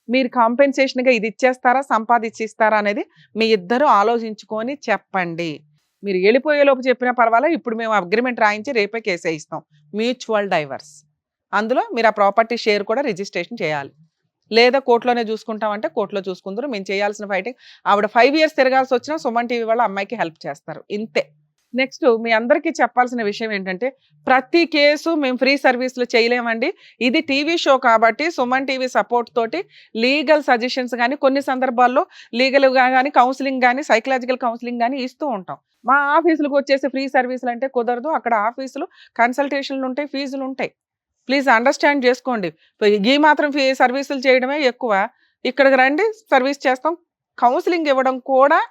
మీరు కాంపెన్సేషన్గా ఇది ఇచ్చేస్తారా, సంపాదించి ఇస్తారా అనేది మీ ఇద్దరు ఆలోచించుకొని చెప్పండి. మీరు వెళ్ళిపోయేలోపు చెప్పినా పర్వాలేదు, ఇప్పుడు మేము అగ్రిమెంట్ రాయించి రేపే కేసు వేయిస్తాం. Mutual divorce. అందులో మీరు ఆ ప్రాపర్టీ షేర్ కూడా రిజిస్ట్రేషన్ చేయాలి. లేదా కోర్టులోనే చూసుకుంటామంటే కోర్టులో చూసుకుందరు. మేము చేయాల్సిన ఫైటింగ్, ఆవిడ 5 years తిరగాల్సి వచ్చినా సుమన్ టీవీ వాళ్ళ అమ్మాయికి హెల్ప్ చేస్తారు, ఇంతే. నెక్స్ట్ మీ అందరికీ చెప్పాల్సిన విషయం ఏంటంటే, ప్రతి కేసు మేము ఫ్రీ సర్వీస్లో చేయలేమండి. ఇది టీవీ షో కాబట్టి సుమన్ టీవీ సపోర్ట్ తోటి లీగల్ సజెషన్స్ కానీ, కొన్ని సందర్భాల్లో లీగల్గా కానీ, కౌన్సిలింగ్ కానీ, సైకలాజికల్ కౌన్సిలింగ్ కానీ ఇస్తూ ఉంటాం. మా ఆఫీసులకు వచ్చేసి ఫ్రీ సర్వీసులు అంటే కుదరదు. అక్కడ ఆఫీసులు కన్సల్టేషన్లు ఉంటాయి, ఫీజులు ఉంటాయి. ప్లీజ్ అండర్స్టాండ్ చేసుకోండి. ఈ మాత్రం సర్వీసులు చేయడమే ఎక్కువ. ఇక్కడికి రండి, సర్వీస్ చేస్తాం. కౌన్సిలింగ్ ఇవ్వడం కూడా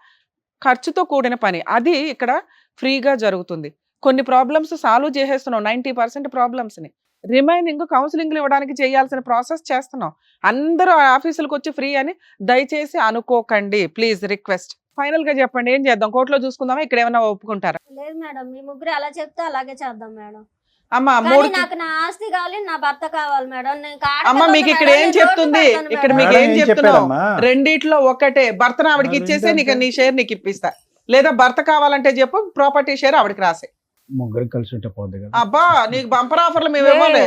ఖర్చుతో కూడిన పని. అది ఇక్కడ ఫ్రీగా జరుగుతుంది. కొన్ని ప్రాబ్లమ్స్ సాల్వ్ చేసేస్తున్నాం, 90% ప్రాబ్లమ్స్ని. రిమైనింగ్ కౌన్సిలింగ్లు ఇవ్వడానికి చేయాల్సిన ప్రాసెస్ చేస్తున్నాం. అందరూ ఆఫీసులకు వచ్చి ఫ్రీ అని దయచేసి అనుకోకండి, ప్లీజ్ రిక్వెస్ట్. ఫైనల్ గా చెప్పండి, ఏం చేద్దాం? కోర్టులో చూసుకుందామా, ఇక్కడ ఏమైనా ఒప్పుకుంటారా? లేదు మేడం, మీ ముగ్గురు ఎలా చెప్తే అలాగే చేద్దాం మేడం. అమ్మా కానీ నాకు నా ఆస్తి కావాలి, నా భర్త కావాలి మేడం. నేను అమ్మ మీకు ఇక్కడ ఏం చెప్తుంది, ఇక్కడ మీకు ఏం చెప్తున్నావు? రెండిట్లో ఒకటే. భర్తను ఆవిడకి ఇచ్చేసే నీకు నీ షేర్ నీకు ఇప్పిస్తా, లేదా భర్త కావాలంటే చెప్పు, ప్రాపర్టీ షేర్ ఆవిడకి రాసే. ముగ్గురు కలిసి ఉంటే పోద్ది కదా. అబ్బా నీకు బంపర్ ఆఫర్లు మేము ఇవ్వాలి.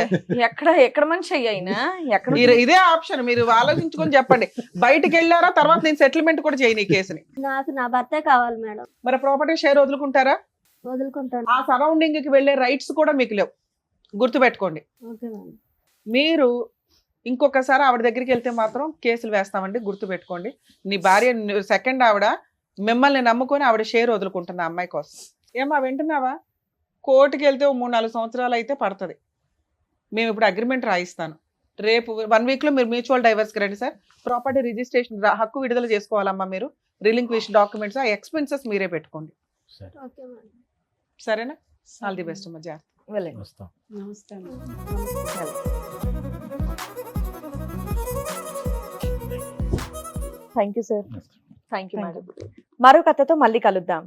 ఎక్కడ మనిషి అయినా ఎక్కడ ఇదే ఆప్షన్, మీరు ఆలోచించుకొని చెప్పండి. బయటికి వెళ్ళారా, తర్వాత నేను సెటిల్మెంట్ కూడా చేయను ఈ కేసుని. నాకు నా భర్తే కావాలి మేడం. మరి ప్రాపర్టీ షేర్ వదులుకుంటారా? వదులుకుంటాను. ఆ సరౌండింగ్ కి వెళ్ళే రైట్స్ కూడా మీకు లేవు, గుర్తుపెట్టుకోండి. Okay madam. మీరు ఇంకొకసారి ఆవిడ దగ్గరికి వెళ్తే మాత్రం కేసులు వేస్తామండి, గుర్తుపెట్టుకోండి. నీ భార్య సెకండ్ ఆవిడ మిమ్మల్ని నమ్ముకొని ఆవిడ షేర్ వదులుకుంటుంది ఆ అమ్మాయి కోసం. ఏమా వింటున్నావా? కోర్టుకి వెళ్తే 3-4 సంవత్సరాలు అయితే పడుతుంది. మేము ఇప్పుడు అగ్రిమెంట్ రాయిస్తాను. రేపు 1 week లో మీరు మ్యూచువల్ డైవర్స్కి రండి సార్. ప్రాపర్టీ రిజిస్ట్రేషన్ హక్కు విడుదల చేసుకోవాలమ్మా మీరు. రిలింక్విష్ డాక్యుమెంట్స్, ఆ ఎక్స్పెన్సెస్ మీరే పెట్టుకోండి. Okay madam. సరేనా? ఆల్ ది బెస్ట్ అమ్మా. జాగ్రత్త. వెళ్ళండి. వస్తాం. నమస్తే అమ్మా. Thank you sir. Thank you madam. మరో కథతో మళ్ళీ కలుద్దాం.